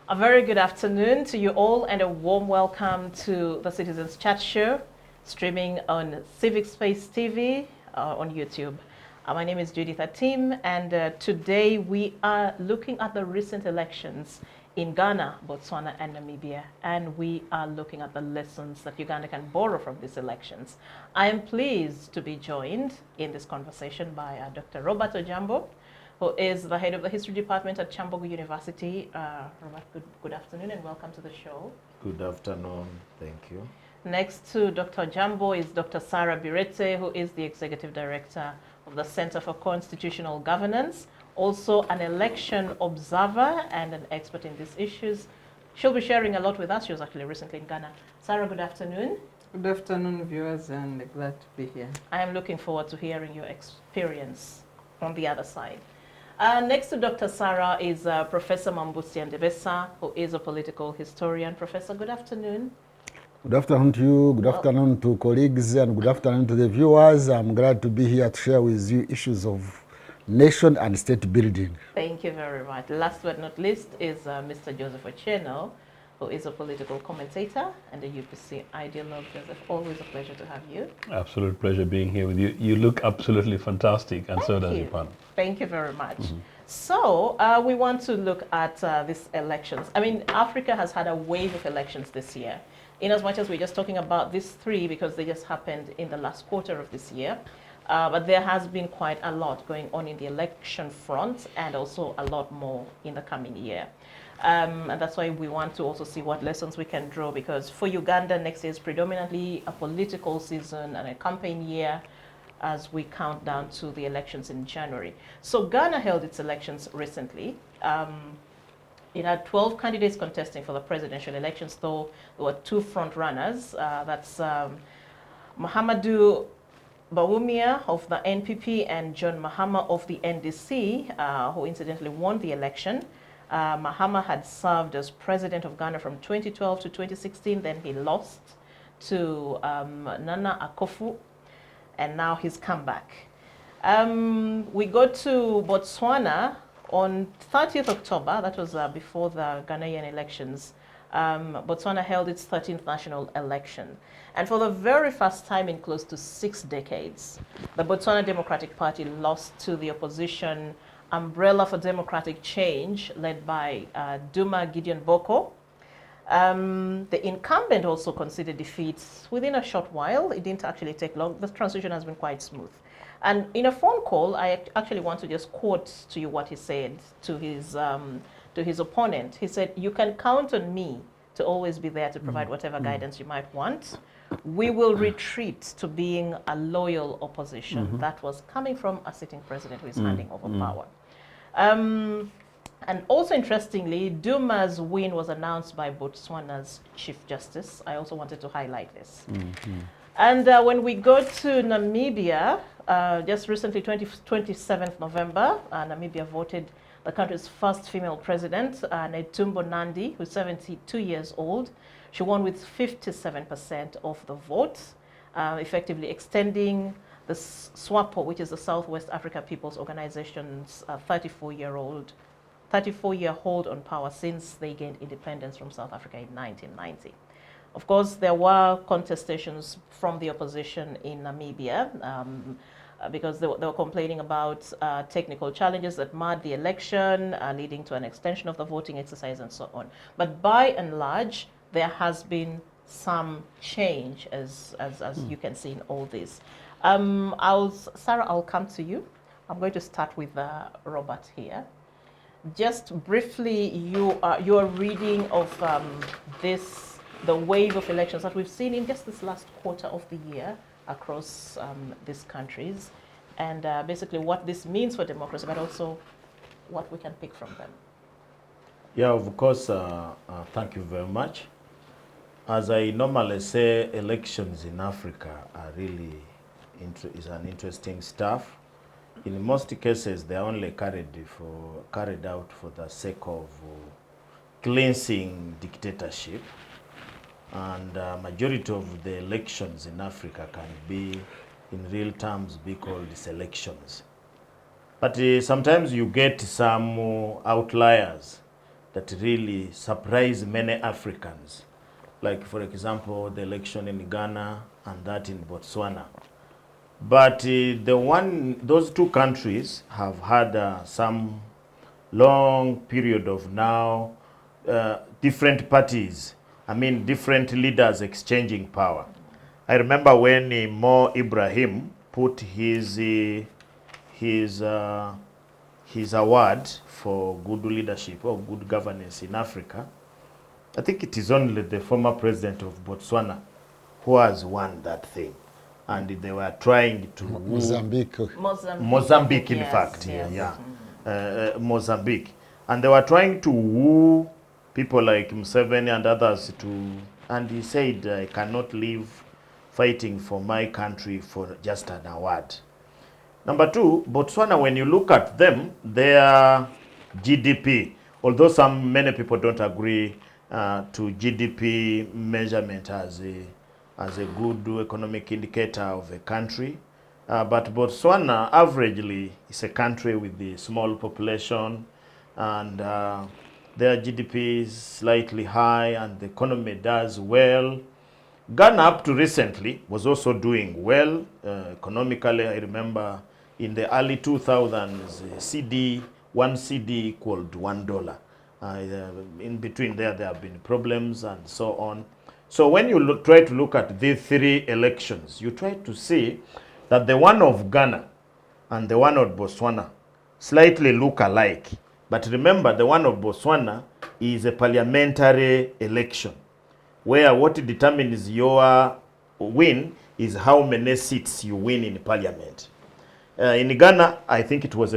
A very good afternoon to you all and a warm welcome to the Citizens Chat Show, streaming on Civic Space TV on YouTube. My name is Judith Atim, and today we are looking at the recent elections in Ghana, Botswana, and Namibia, and we are looking at the lessons that Uganda can borrow from these elections. I am pleased to be joined in this conversation by Dr. Robert Ojambo, who is the head of the History Department at Chambogo University. Robert, good afternoon and welcome to the show. Good afternoon, thank you. Next to Dr. Jambo is Dr. Sarah Birete, who is the Executive Director of the Center for Constitutional Governance, also an election observer and an expert in these issues. She'll be sharing a lot with us. She was actually recently in Ghana. Sarah, good afternoon. Good afternoon, viewers, and glad to be here. I am looking forward to hearing your experience on the other side. Next to Dr. Sarah is Professor Mambusi Ndebesa, who is a political historian. Professor, good afternoon. Good afternoon to you, good afternoon to colleagues, and good afternoon to the viewers. I'm glad to be here to share with you issues of nation and state building. Thank you very much. Last but not least is Mr. Joseph Ochieno, who is a political commentator and a UPC ideologue. Joseph, always a pleasure to have you. Absolute pleasure being here with you. You look absolutely fantastic, and so does your partner. Thank you very much. So we want to look at these elections. I mean, Africa has had a wave of elections this year. In as much as we're just talking about these three because they just happened in the last quarter of this year. But there has been quite a lot going on in the election front and also a lot more in the coming year. And that's why we want to also see what lessons we can draw, because for Uganda, next year is predominantly a political season and a campaign year as we count down to the elections in January. So Ghana held its elections recently. It had 12 candidates contesting for the presidential elections, though there were two front runners. That's Muhammadu Bawumia of the NPP and John Mahama of the NDC, who incidentally won the election. Mahama had served as president of Ghana from 2012 to 2016, then he lost to Nana Akufo, and now he's come back. We go to Botswana on 30th October, that was before the Ghanaian elections. Botswana held its 13th national election. And for the very first time in close to 6 decades, the Botswana Democratic Party lost to the opposition Umbrella for Democratic Change, led by Duma Gideon Boko. The incumbent also conceded defeat within a short while. It didn't actually take long. The transition has been quite smooth. And in a phone call, I actually want to just quote to you what he said to his opponent. He said, "You can count on me to always be there to provide whatever guidance you might want. We will retreat to being a loyal opposition." That was coming from a sitting president who is handing over power. And also interestingly, Duma's win was announced by Botswana's Chief Justice. I also wanted to highlight this. And when we go to Namibia, just recently, 27th November, Namibia voted the country's first female president, Netumbo Nandi, who's 72 years old. She won with 57% of the vote, effectively extending the SWAPO, which is the Southwest Africa People's Organization's 34-year hold on power since they gained independence from South Africa in 1990. Of course, there were contestations from the opposition in Namibia because they were complaining about technical challenges that marred the election, leading to an extension of the voting exercise and so on. But by and large, there has been some change, as you can see in all this. Sarah, I'll come to you. I'm going to start with Robert here. Just briefly, your reading of the wave of elections that we've seen in just this last quarter of the year across these countries, and basically what this means for democracy, but also what we can pick from them. Yeah, of course, thank you very much. As I normally say, elections in Africa are really is an interesting stuff. In most cases, they are only carried out for the sake of cleansing dictatorship. And majority of the elections in Africa can be, in real terms, be called selections. But sometimes you get some outliers that really surprised many Africans. Like, for example, the election in Ghana and that in Botswana. But those two countries have had some long period of now different parties, different leaders exchanging power. I remember when Mo Ibrahim put his award for good leadership or good governance in Africa. I think it is only the former president of Botswana who has won that thing. And they were trying to Mozambique. Mozambique, in Yes, fact. yes. Yeah. Mozambique. And they were trying to woo people like Museveni and others and he said, I cannot live fighting for my country for just an award. Number two, Botswana, when you look at them, their GDP, although many people don't agree to GDP measurement as a good economic indicator of a country, but Botswana averagely is a country with a small population, and their GDP is slightly high, and the economy does well. Ghana up to recently was also doing well economically. I remember in the early 2000s, one CD equaled $1. In between there have been problems and so on. So when you try to look at these three elections, you try to see that the one of Ghana and the one of Botswana slightly look alike. But remember, the one of Botswana is a parliamentary election, where what determines your win is how many seats you win in parliament. In Ghana, I think it's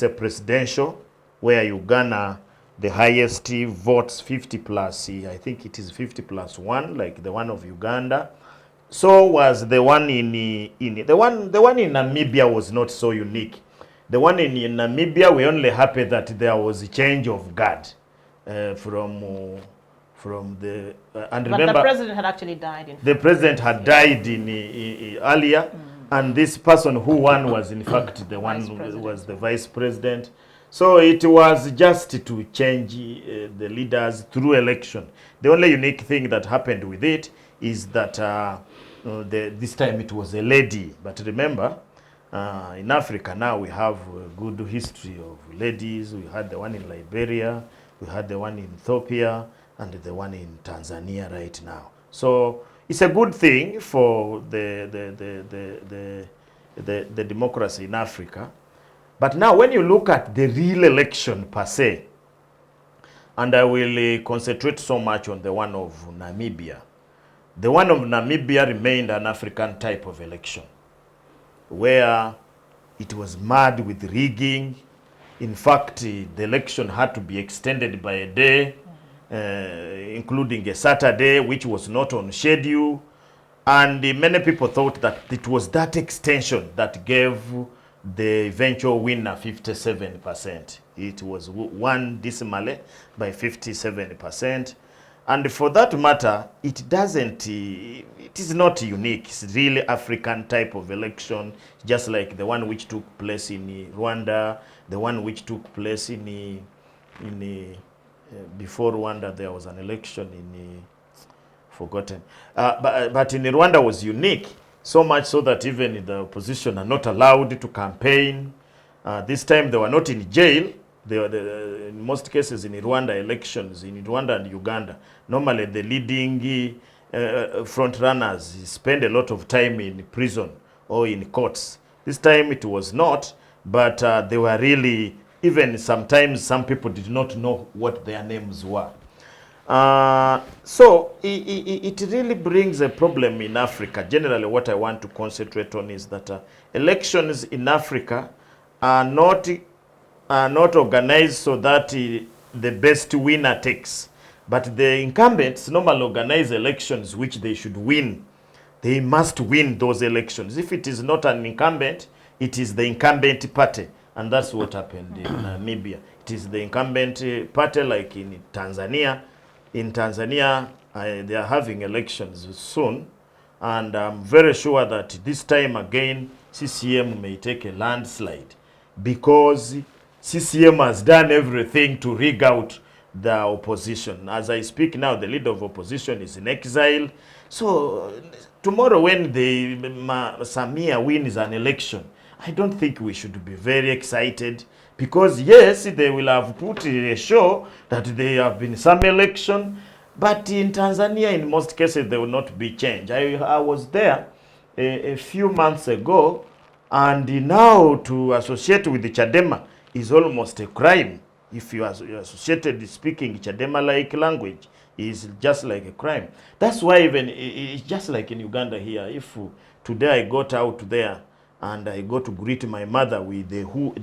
a presidential, where Uganda, the highest votes 50 plus, I think it is 50 plus 1, like the one of Uganda. So was the one in Namibia was not so unique. The one in Namibia, we only happy that there was a change of guard from the and remember, but the president had actually died. The president had died earlier, and this person who won was in fact the one who was the vice president. So it was just to change the leaders through election. The only unique thing that happened with it is that this time it was a lady. But remember, in Africa now we have a good history of ladies. We had the one in Liberia, we had the one in Ethiopia, and the one in Tanzania right now. So it's a good thing for the democracy in Africa. But now when you look at the real election per se, and I will concentrate so much on the one of Namibia. The one of Namibia remained an African type of election, where it was mad with rigging. In fact, the election had to be extended by a day, including a Saturday, which was not on schedule. And many people thought that it was that extension that gave the eventual winner 57%. It was one decimally by 57%. And for that matter, it is not unique. It's really African type of election, just like the one which took place in Rwanda, the one which took place before Rwanda, there was an election forgotten. But in Rwanda was unique, so much so that even the opposition are not allowed to campaign. This time they were not in jail. In most cases in Rwanda elections, in Rwanda and Uganda, normally the leading front runners spend a lot of time in prison or in courts. This time it was not, but they were really, even sometimes some people did not know what their names were. So it really brings a problem in Africa. Generally, what I want to concentrate on is that elections in Africa are not organized so that the best winner takes. But the incumbents normally organize elections which they should win. They must win those elections. If it is not an incumbent, it is the incumbent party. And that's what happened in Namibia. It is the incumbent party, like in Tanzania. In Tanzania, they are having elections soon. And I'm very sure that this time again, CCM may take a landslide, because CCM has done everything to rig out the opposition. As I speak now, the leader of opposition is in exile. So tomorrow when Samia wins an election, I don't think we should be very excited, because yes, they will have put a show that there have been some election, but in Tanzania, in most cases, there will not be change. I was there a few months ago, and now to associate with the Chadema is almost a crime. If you are associated speaking Chadema-like language, is just like a crime. That's why even it's just like in Uganda here. If today I got out there and I go to greet my mother with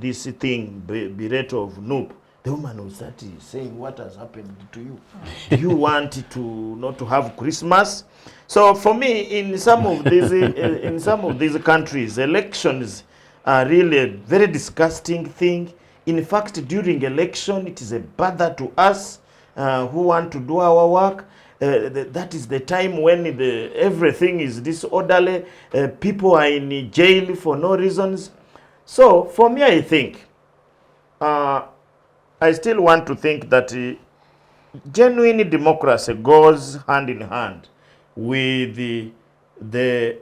this thing, beret of Noop, the woman will start saying, what has happened to you? Do you want to not to have Christmas? So for me, in some of these countries, elections are really a very disgusting thing. In fact, during election, it is a bother to us who want to do our work. That is the time when everything is disorderly. People are in jail for no reasons. So for me, I think, I still want to think that genuine democracy goes hand in hand with the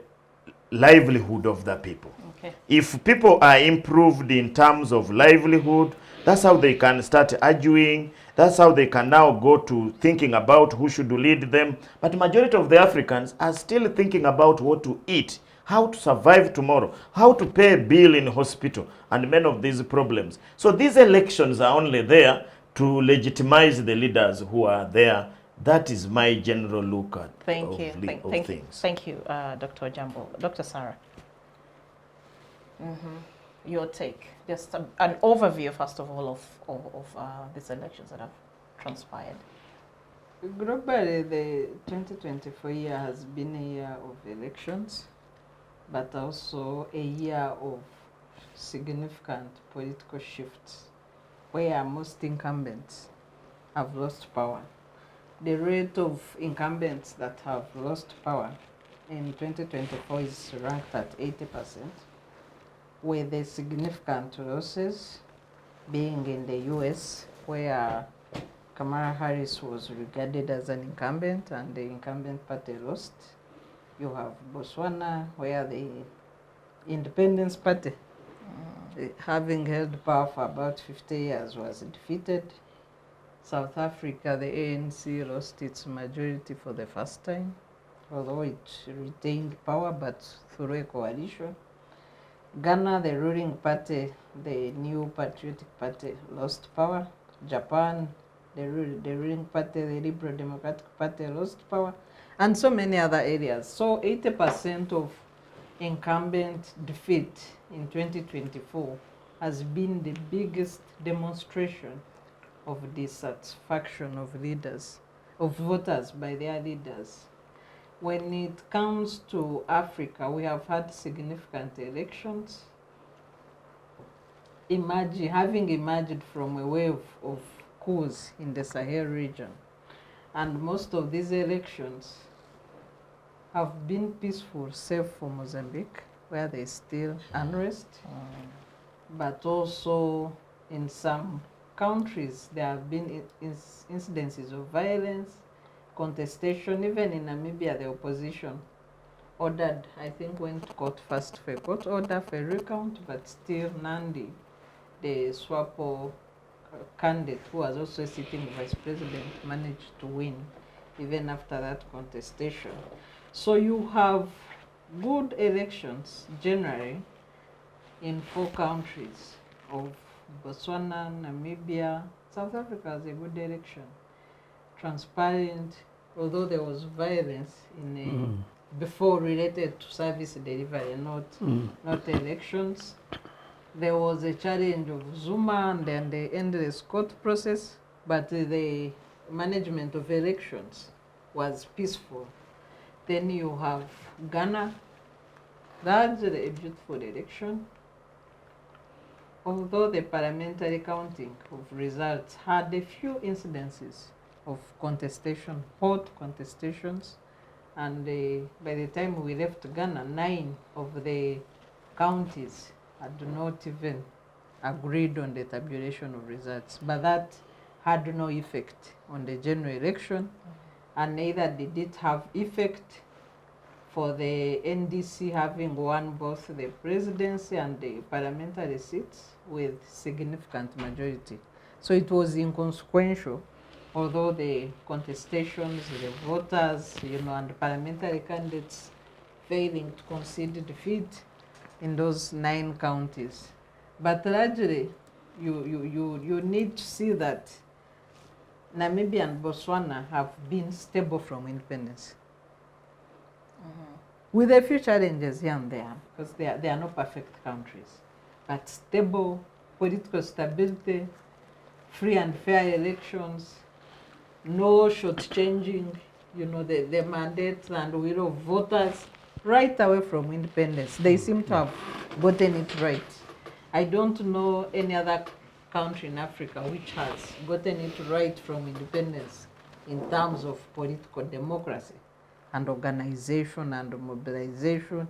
livelihood of the people. Okay. If people are improved in terms of livelihood, that's how they can start arguing. That's how they can now go to thinking about who should lead them. But the majority of the Africans are still thinking about what to eat, how to survive tomorrow, how to pay a bill in hospital, and many of these problems. So these elections are only there to legitimize the leaders who are there. That is my general look at Thank you. Thank you. things. Thank you, Dr. Jambo. Dr. Sarah. Your take, just an overview, first of all, of these elections that have transpired. Globally, the 2024 year has been a year of elections, but also a year of significant political shifts, where most incumbents have lost power. The rate of incumbents that have lost power in 2024 is ranked at 80%, with the significant losses being in the US, where Kamala Harris was regarded as an incumbent and the incumbent party lost. You have Botswana, where the Independence Party, having held power for about 50 years, was defeated. South Africa, the ANC lost its majority for the first time, although it retained power, but through a coalition. Ghana, the ruling party, the New Patriotic Party, lost power. Japan, the ruling party, the Liberal Democratic Party, lost power. And so many other areas. So 80% of incumbent defeat in 2024 has been the biggest demonstration of dissatisfaction of leaders, of voters by their leaders. When it comes to Africa, we have had significant elections. Having emerged from a wave of coups in the Sahel region. And most of these elections have been peaceful, save for Mozambique, where there is still unrest. But also in some countries, there have been incidences of violence, contestation. Even in Namibia, the opposition ordered, I think, went to court first for a court order for a recount, but still Nandi, the SWAPO candidate, who was also sitting vice president, managed to win even after that contestation. So you have good elections generally in 4 countries of Botswana, Namibia. South Africa has a good election. Transparent, although there was violence in before related to service delivery, not elections. There was a challenge of Zuma and then the endless court process, but the management of elections was peaceful. Then you have Ghana. That's a beautiful election. Although the parliamentary counting of results had a few incidences of contestation, hot contestations, and by the time we left Ghana, 9 of the counties had not even agreed on the tabulation of results. But that had no effect on the general election, and neither did it have effect for the NDC having won both the presidency and the parliamentary seats with significant majority. So it was inconsequential, although the contestations, the voters, and parliamentary candidates failing to concede defeat in those 9 counties. But largely, you need to see that Namibia and Botswana have been stable from independence. With a few challenges here and there, because they are not perfect countries, but stable political stability, free and fair elections, no shortchanging, the mandate and will of voters right away from independence. They seem to have gotten it right. I don't know any other country in Africa which has gotten it right from independence in terms of political democracy and organization and mobilization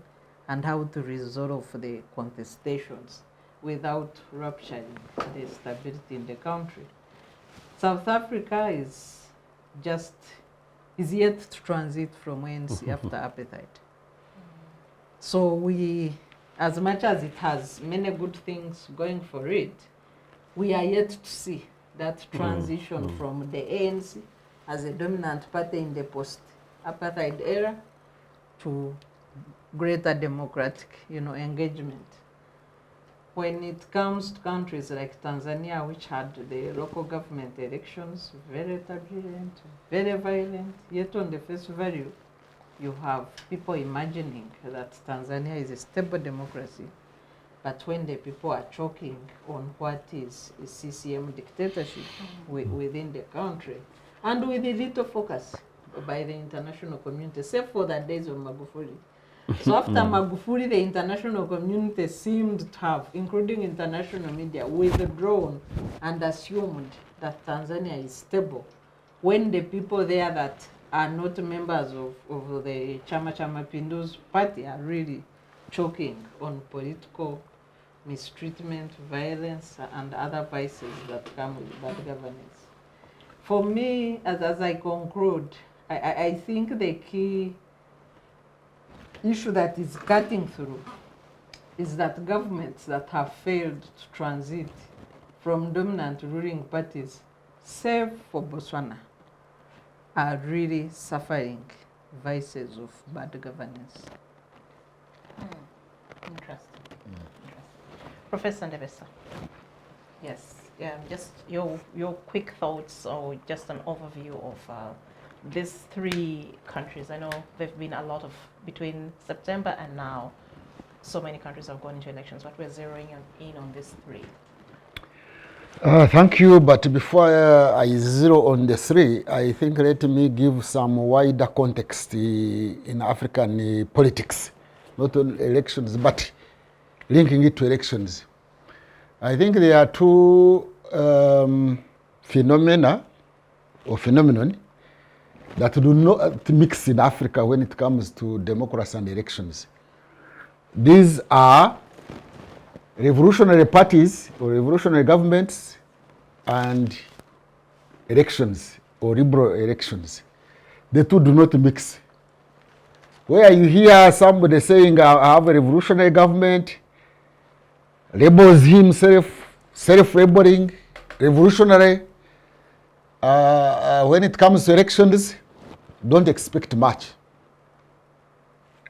and how to resolve the contestations without rupturing the stability in the country. South Africa is yet to transit from ANC after apartheid. So we, as much as it has many good things going for it, we are yet to see that transition from the ANC as a dominant party in the post-apartheid era to greater democratic, engagement. When it comes to countries like Tanzania, which had the local government elections, very turbulent, very violent, yet on the face value, you have people imagining that Tanzania is a stable democracy. But when the people are choking on what is a CCM dictatorship within the country, and with a little focus by the international community, except for the days of Magufuli. So after Magufuli, the international community seemed to have, including international media, withdrawn and assumed that Tanzania is stable. When the people there that are not members of the Chama Cha Mapinduzi party are really choking on political mistreatment, violence, and other vices that come with bad governance. For me, as I conclude, I think the key issue that is cutting through is that governments that have failed to transit from dominant ruling parties, save for Botswana, are really suffering vices of bad governance. Interesting. Professor Ndebesa. Yes, just your quick thoughts or just an overview of these 3 countries. I know there've been a lot of, between September and now, so many countries have gone into elections, but we're zeroing in on these 3. Thank you, but before I zero on the 3, I think let me give some wider context in African politics, not only elections, but linking it to elections. I think there are 2 phenomenon that do not mix in Africa when it comes to democracy and elections. These are revolutionary parties or revolutionary governments and elections or liberal elections. The 2 do not mix. Where you hear somebody saying, I have a revolutionary government, labels himself self-labeling, revolutionary, when it comes to elections, don't expect much.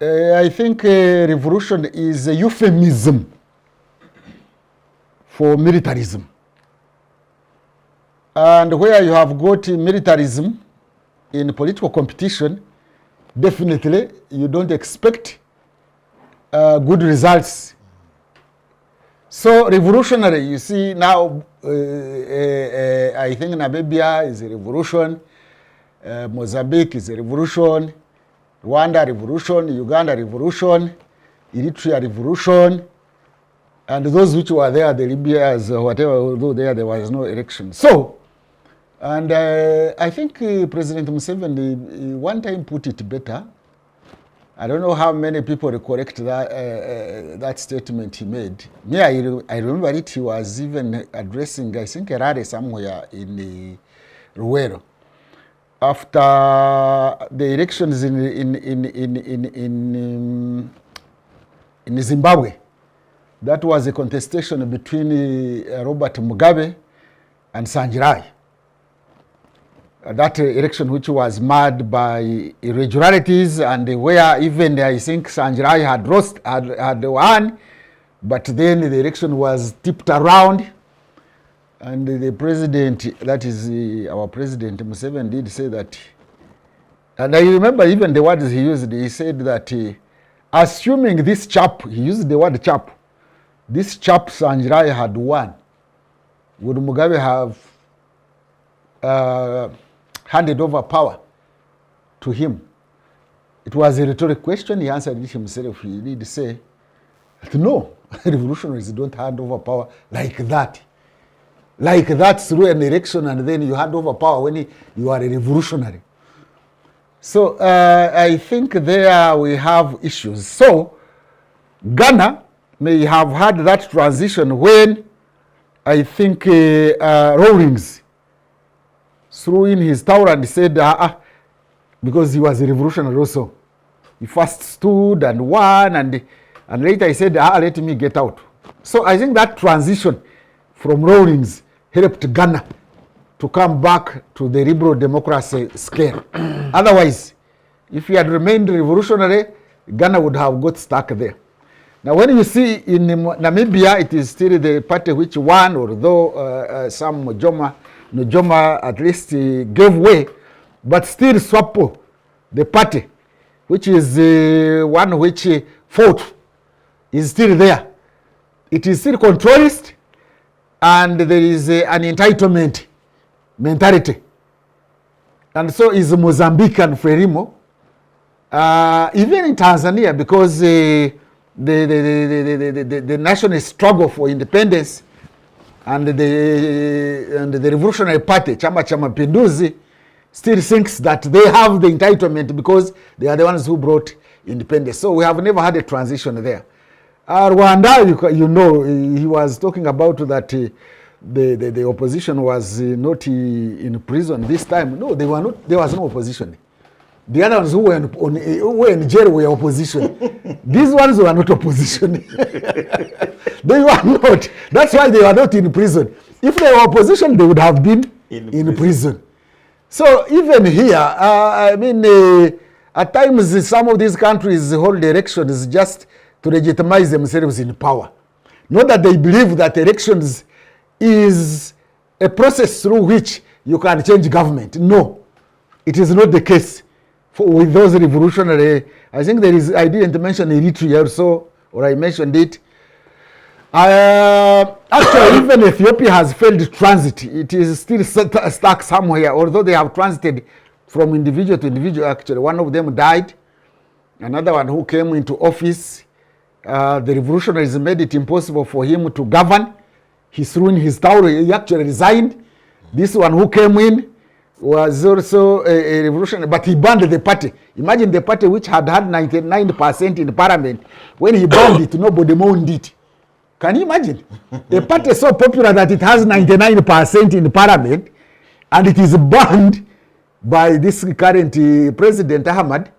I think revolution is a euphemism for militarism. And where you have got militarism in political competition, definitely you don't expect good results. So revolutionary, you see now, I think Namibia is a revolution, Mozambique is a revolution, Rwanda revolution, Uganda revolution, Eritrea revolution, and those which were there, the Libyas, whatever, although there was no election. So, and I think President Museveni one time put it better, I don't know how many people recollect that statement he made. Me, I remember it. He was even addressing, I think, a rally somewhere in Ruwero after the elections in Zimbabwe. That was a contestation between Robert Mugabe and Sanjirai. That election which was marred by irregularities and where even I think Sanjirai had won, but then the election was tipped around, and the president, that is our president Museveni, did say that, and I remember even the words he used. He said that assuming this chap, he used the word chap, this chap Sanjirai had won, would Mugabe have handed over power to him? It was a rhetoric question. He answered it himself. He did say that no, revolutionaries don't hand over power like that. Like that through an election, and then you hand over power when you are a revolutionary. So I think there we have issues. So Ghana may have had that transition when I think Rawlings threw in his towel and said, because he was a revolutionary also. He first stood and won, and later he said, let me get out. So I think that transition from Rawlings helped Ghana to come back to the liberal democracy scale. Otherwise, if he had remained revolutionary, Ghana would have got stuck there. Now, when you see in Namibia, it is still the party which won, although some Nujoma at least gave way, but still SWAPO, the party, which is one which fought, is still there. It is still controlist, and there is an entitlement mentality. And so is Mozambique and Frelimo. Even in Tanzania, because the national struggle for independence and the Revolutionary Party, Chama cha Mapinduzi, still thinks that they have the entitlement because they are the ones who brought independence. So we have never had a transition there. Rwanda, you know, he was talking about that the opposition was not in prison this time. No, they were not. There was no opposition. The other ones who were in jail were opposition. These ones were not opposition. They were not. That's why they were not in prison. If they were opposition, they would have been in prison. So even here, I mean, at times some of these countries hold elections just to legitimize themselves in power. Not that they believe that elections is a process through which you can change government. No, it is not the case. With those revolutionary, I think there is, I didn't mention Eritrea also, or I mentioned it. Actually, even Ethiopia has failed transit. It is still stuck somewhere, although they have transited from individual to individual. Actually, one of them died. Another one who came into office, the revolutionaries made it impossible for him to govern. He threw in his towel. He actually resigned. This one who came in was also a revolutionary, but he banned the party. Imagine the party which had 99% in parliament. When he banned it, nobody mourned it. Can you imagine? A party so popular that it has 99% in parliament, and it is banned by this current President Ahmad,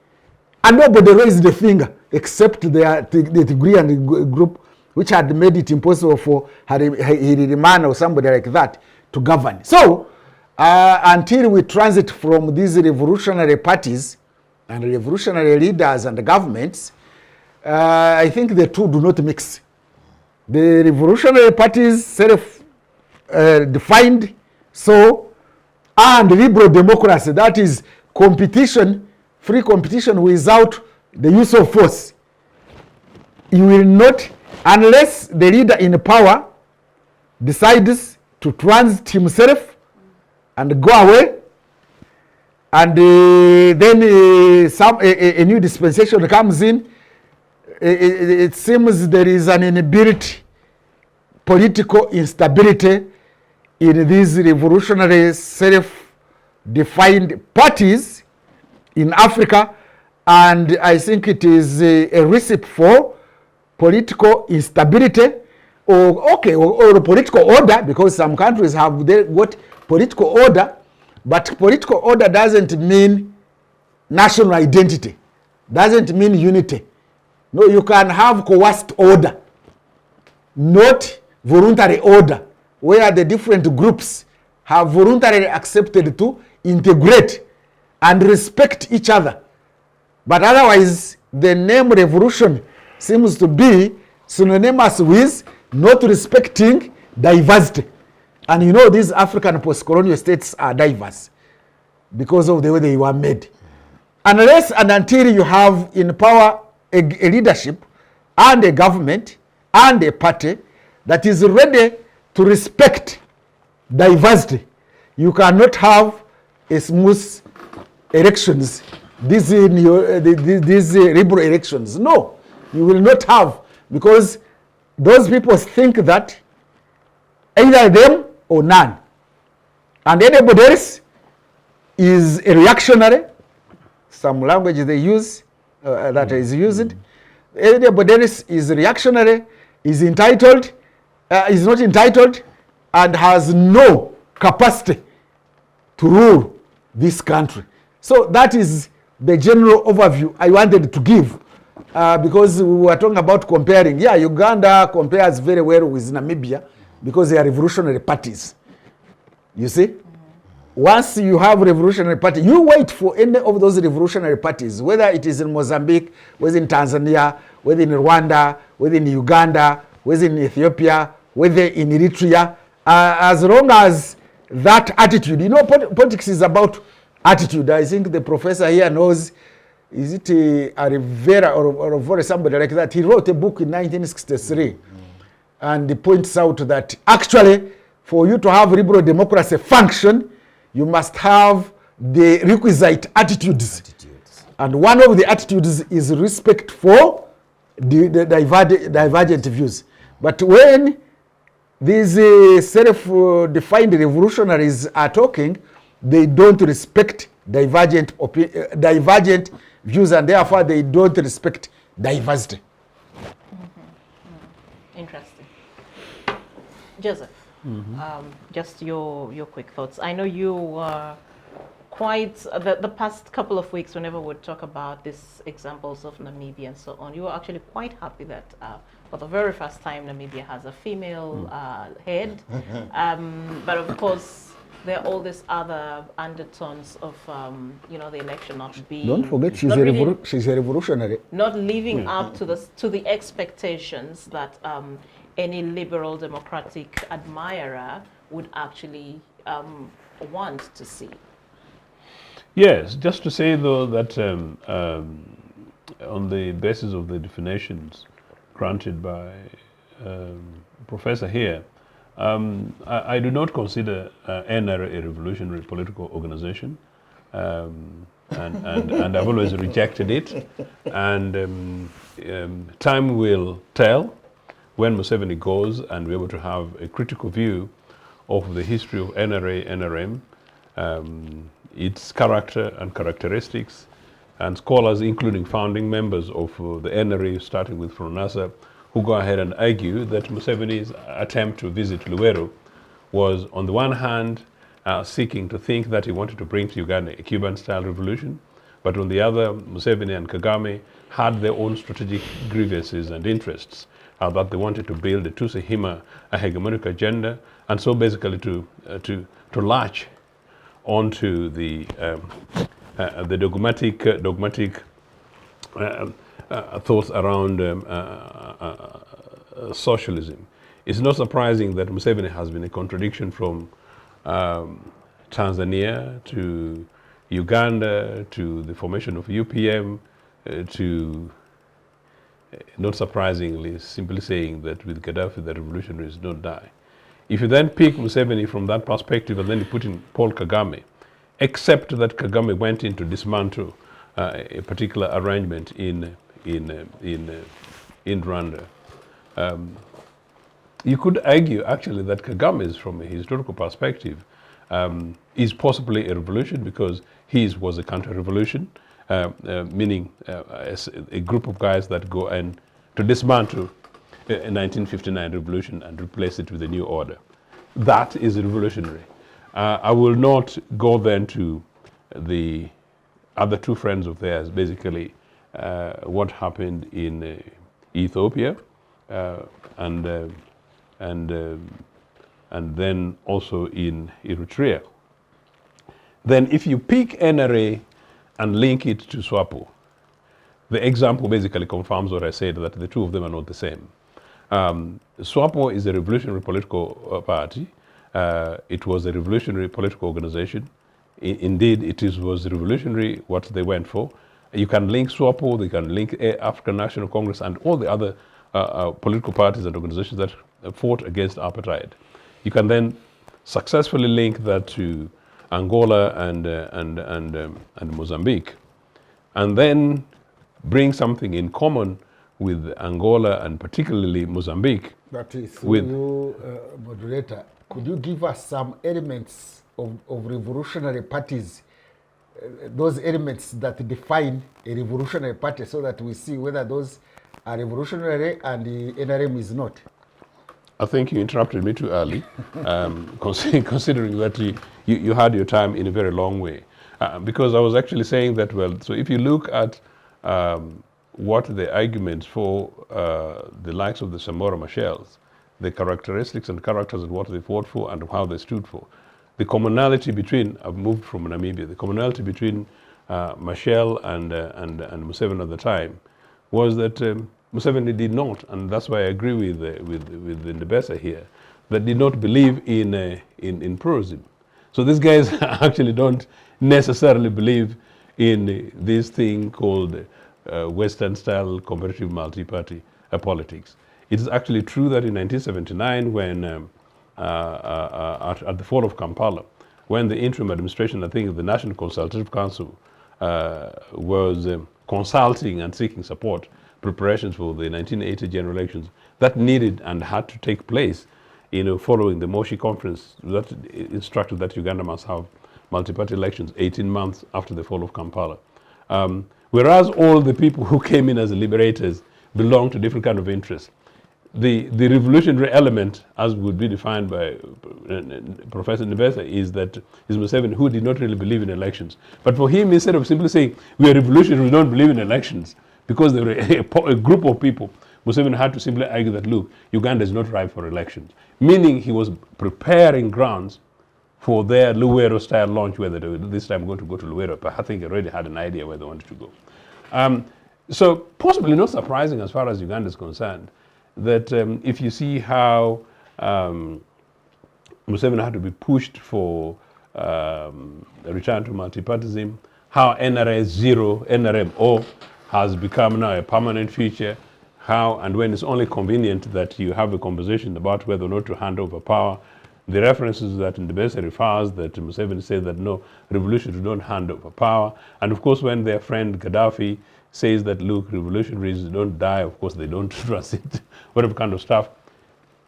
and nobody raised the finger except the Tigray and group which had made it impossible for Hiriman or somebody like that to govern. So, until we transit from these revolutionary parties and revolutionary leaders and governments, I think the two do not mix. The revolutionary parties self-defined, and liberal democracy, that is competition, free competition without the use of force. You will not, unless the leader in power decides to transit himself and go away, and then a new dispensation comes in. It seems there is an inbuilt political instability in these revolutionary self-defined parties in Africa, And I think it is a recipe for political instability or political order, because some countries have got political order, but political order doesn't mean national identity, doesn't mean unity. No, you can have coerced order, not voluntary order, where the different groups have voluntarily accepted to integrate and respect each other. But otherwise, the name revolution seems to be synonymous with not respecting diversity. And you know, these African post-colonial states are diverse because of the way they were made. Unless and until you have in power a leadership and a government and a party that is ready to respect diversity, you cannot have a smooth elections, these liberal elections. No, you will not have, because those people think that either them or none. And anybody else is a reactionary, some language they use that is used. Anybody else is reactionary, is entitled, is not entitled, and has no capacity to rule this country. So that is the general overview I wanted to give, because we were talking about comparing. Yeah, Uganda compares very well with Namibia because they are revolutionary parties. You see? Once you have revolutionary party, you wait for any of those revolutionary parties, whether it is in Mozambique, whether in Tanzania, whether in Rwanda, whether in Uganda, whether in Ethiopia, whether in Eritrea, as long as that attitude, you know, politics is about attitude. I think the professor here knows, is it a Rivera or somebody like that? He wrote a book in 1963, and he points out that actually for you to have liberal democracy function, you must have the requisite attitudes. And one of the attitudes is respect for the divergent views. But when these self-defined revolutionaries are talking, they don't respect divergent views, and therefore they don't respect diversity. Interesting. Joseph, just your quick thoughts. I know you were quite, the past couple of weeks, whenever we talk about these examples of Namibia and so on, you were actually quite happy that for the very first time Namibia has a female head. But of course, there are all these other undertones of, you know, the election not being... Don't forget, she's a revolutionary. Not living up to the expectations that any liberal democratic admirer would actually want to see. Yes, just to say though that on the basis of the definitions granted by Professor here, I do not consider NRA a revolutionary political organization, and I've always rejected it. And time will tell when Museveni goes and we're able to have a critical view of the history of NRA, NRM, its character and characteristics, and scholars, including founding members of the NRA, starting with Fronasa, who go ahead and argue that Museveni's attempt to visit Luweero was, on the one hand, seeking to think that he wanted to bring to Uganda a Cuban-style revolution, but on the other, Museveni and Kagame had their own strategic grievances and interests, that they wanted to build a Tutsi-Hima, a hegemonic agenda, and so basically to latch onto the dogmatic thoughts around socialism. It's not surprising that Museveni has been a contradiction from Tanzania to Uganda to the formation of UPM to, not surprisingly, simply saying that with Gaddafi the revolutionaries don't die. If you then pick Museveni from that perspective and then you put in Paul Kagame, except that Kagame went in to dismantle a particular arrangement in Rwanda, you could argue actually that Kagame's, from a historical perspective, is possibly a revolution because his was a counter-revolution, meaning a group of guys that go and to dismantle a 1959 revolution and replace it with a new order. That is revolutionary. I will not go then to the other two friends of theirs, basically what happened in Ethiopia and then also in Eritrea. Then if you pick NRA and link it to SWAPO, the example basically confirms what I said, that the two of them are not the same. SWAPO is a revolutionary political party. It was a revolutionary political organization. Indeed, was revolutionary what they went for. You can link SWAPO, you can link African National Congress and all the other political parties and organizations that fought against apartheid. You can then successfully link that to Angola and Mozambique, and then bring something in common with Angola and particularly Mozambique. But through you, moderator, could you give us some elements of revolutionary parties, those elements that define a revolutionary party, so that we see whether those are revolutionary and the NRM is not? I think you interrupted me too early, considering that you had your time in a very long way. Because I was actually saying that, well, so if you look at what the arguments for the likes of the Samora Machels, the characteristics and characters and what they fought for and how they stood for, the commonality between, I've moved from Namibia, the commonality between Machel and Museveni at the time was that Museveni did not, and that's why I agree with Ndebesa here, that did not believe in pluralism. So these guys actually don't necessarily believe in this thing called Western-style comparative multi-party politics. It is actually true that in 1979, when at the fall of Kampala, when the interim administration, I think the National Consultative Council, was consulting and seeking support, preparations for the 1980 general elections, that needed and had to take place, following the Moshi conference that instructed that Uganda must have multi-party elections 18 months after the fall of Kampala. Whereas all the people who came in as liberators belonged to different kind of interests. The revolutionary element, as would be defined by Professor Ndebesa, is Museveni, who did not really believe in elections. But for him, instead of simply saying, we are revolutionary, we don't believe in elections, because there were a group of people, Museveni had to simply argue that, look, Uganda is not ripe for elections. Meaning he was preparing grounds for their Luwero-style launch, whether they were this time going to go to Luwero, but I think they already had an idea where they wanted to go. So possibly not surprising as far as Uganda is concerned, that if you see how Museveni had to be pushed for a return to multipartyism, how NRM-O has become now a permanent feature, how and when it's only convenient that you have a conversation about whether or not to hand over power. The references that Ndebesa refers, that Museveni said that no, revolutionaries don't hand over power. And of course, when their friend Gaddafi says that, look, revolutionaries don't die, of course they don't transit, whatever kind of stuff.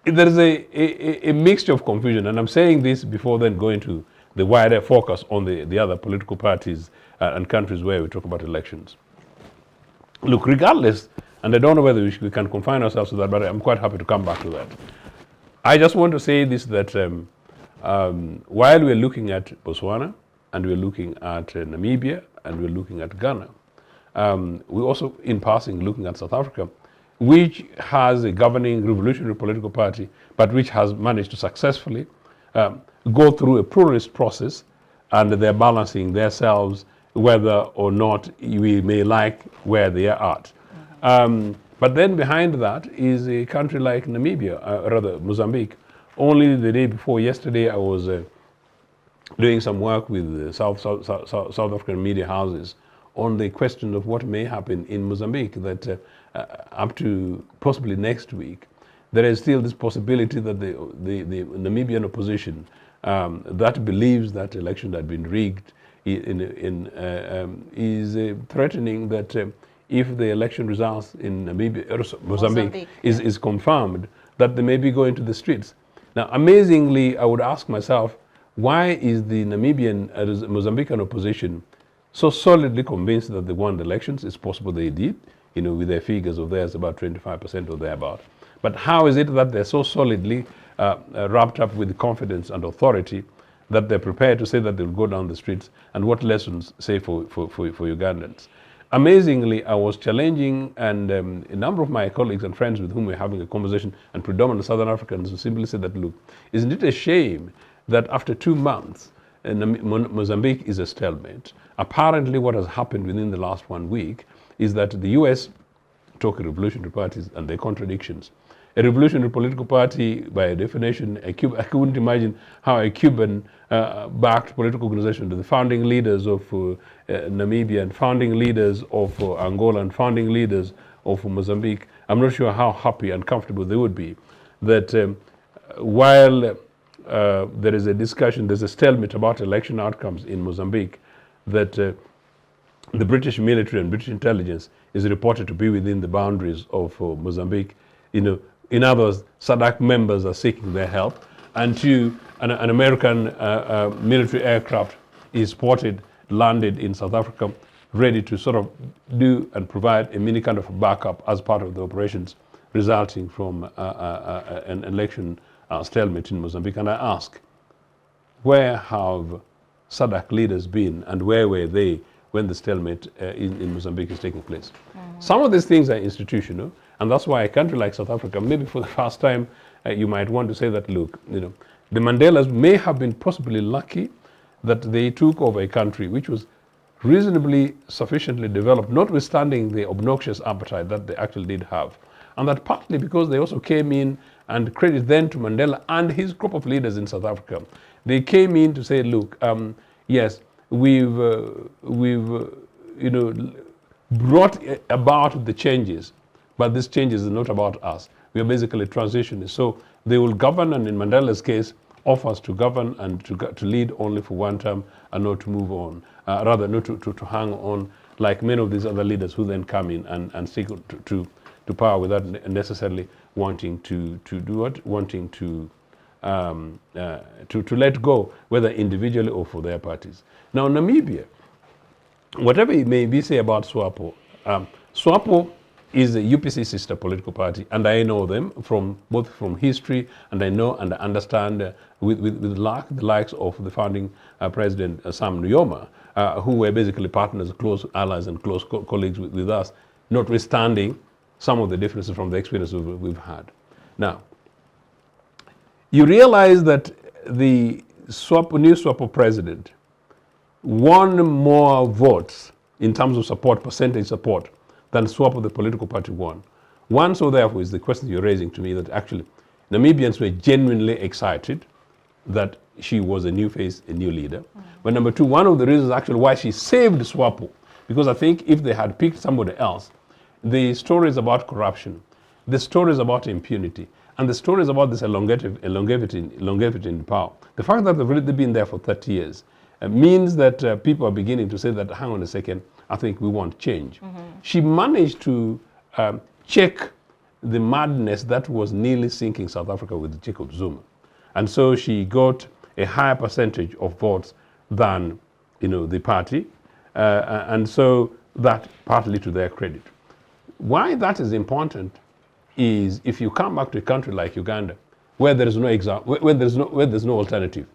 There is a mixture of confusion, and I'm saying this before then going to the wider focus on the other political parties and countries where we talk about elections. Look, regardless, and I don't know whether we can confine ourselves to that, but I'm quite happy to come back to that. I just want to say this, that while we're looking at Botswana, and we're looking at Namibia, and we're looking at Ghana, we're also, in passing, looking at South Africa, which has a governing revolutionary political party, but which has managed to successfully go through a pluralist process, and they're balancing themselves whether or not we may like where they are at. But then behind that is a country like Namibia, rather Mozambique. Only the day before yesterday, I was doing some work with South African media houses on the question of what may happen in Mozambique, that up to possibly next week, there is still this possibility that the Namibian opposition that believes that election had been rigged is threatening that if the election results in Mozambique is confirmed, that they may be going to the streets. Now, amazingly, I would ask myself, why is the Namibian Mozambican opposition so solidly convinced that they won the elections. It's possible they did, with their figures of theirs about 25% or thereabout. But how is it that they're so solidly wrapped up with confidence and authority that they're prepared to say that they'll go down the streets, and what lessons say for Ugandans? Amazingly, I was challenging and a number of my colleagues and friends with whom we're having a conversation, and predominantly Southern Africans, who simply said that, look, isn't it a shame that after 2 months, Mozambique is a stalemate? Apparently what has happened within the last 1 week is that the US took revolutionary parties and their contradictions. A revolutionary political party, by definition, I couldn't imagine how a Cuban-backed political organization, the founding leaders of Namibia and founding leaders of Angola and founding leaders of Mozambique, I'm not sure how happy and comfortable they would be that while there is a discussion, there's a stalemate about election outcomes in Mozambique, that the British military and British intelligence is reported to be within the boundaries of Mozambique. In other words, SADC members are seeking their help, and an American military aircraft is spotted, landed in South Africa, ready to sort of do and provide a mini kind of backup as part of the operations resulting from an election stalemate in Mozambique. And I ask, where have SADC leaders been, and where were they when the stalemate in Mozambique is taking place? Some of these things are institutional, and that's why a country like South Africa, maybe for the first time, you might want to say that, look, the Mandelas may have been possibly lucky that they took over a country which was reasonably sufficiently developed, notwithstanding the obnoxious appetite that they actually did have. And that partly because they also came in, and credit then to Mandela and his group of leaders in South Africa. They came in to say, look, yes, we've brought about the changes, but these changes are not about us. We are basically transitionists. So they will govern, and in Mandela's case, offers to govern and to lead only for 1 term and not to move on, rather not to hang on like many of these other leaders who then come in and stick to power without necessarily wanting to do what? Wanting to let go, whether individually or for their parties. Now, Namibia, whatever it may be say about SWAPO, SWAPO is a UPC sister political party, and I know them both from history, and I know and I understand with the likes of the founding president Sam Nujoma, who were basically partners, close allies, and close colleagues with us, notwithstanding some of the differences from the experiences we've had. Now, you realize that the new SWAPO president won more votes in terms of support, percentage support, than SWAPO, the political party, won. One, so therefore, is the question you're raising to me, that actually Namibians were genuinely excited that she was a new face, a new leader. But number 2, one of the reasons actually why she saved SWAPO, because I think if they had picked somebody else, the stories about corruption, the stories about impunity, and the stories about this longevity in power, the fact that they've already been there for 30 years means that people are beginning to say that, hang on a second, I think we want change. She managed to check the madness that was nearly sinking South Africa with Jacob Zuma. And so she got a higher percentage of votes than the party, and so that partly to their credit. Why that is important is if you come back to a country like Uganda, where there is where there's no alternative,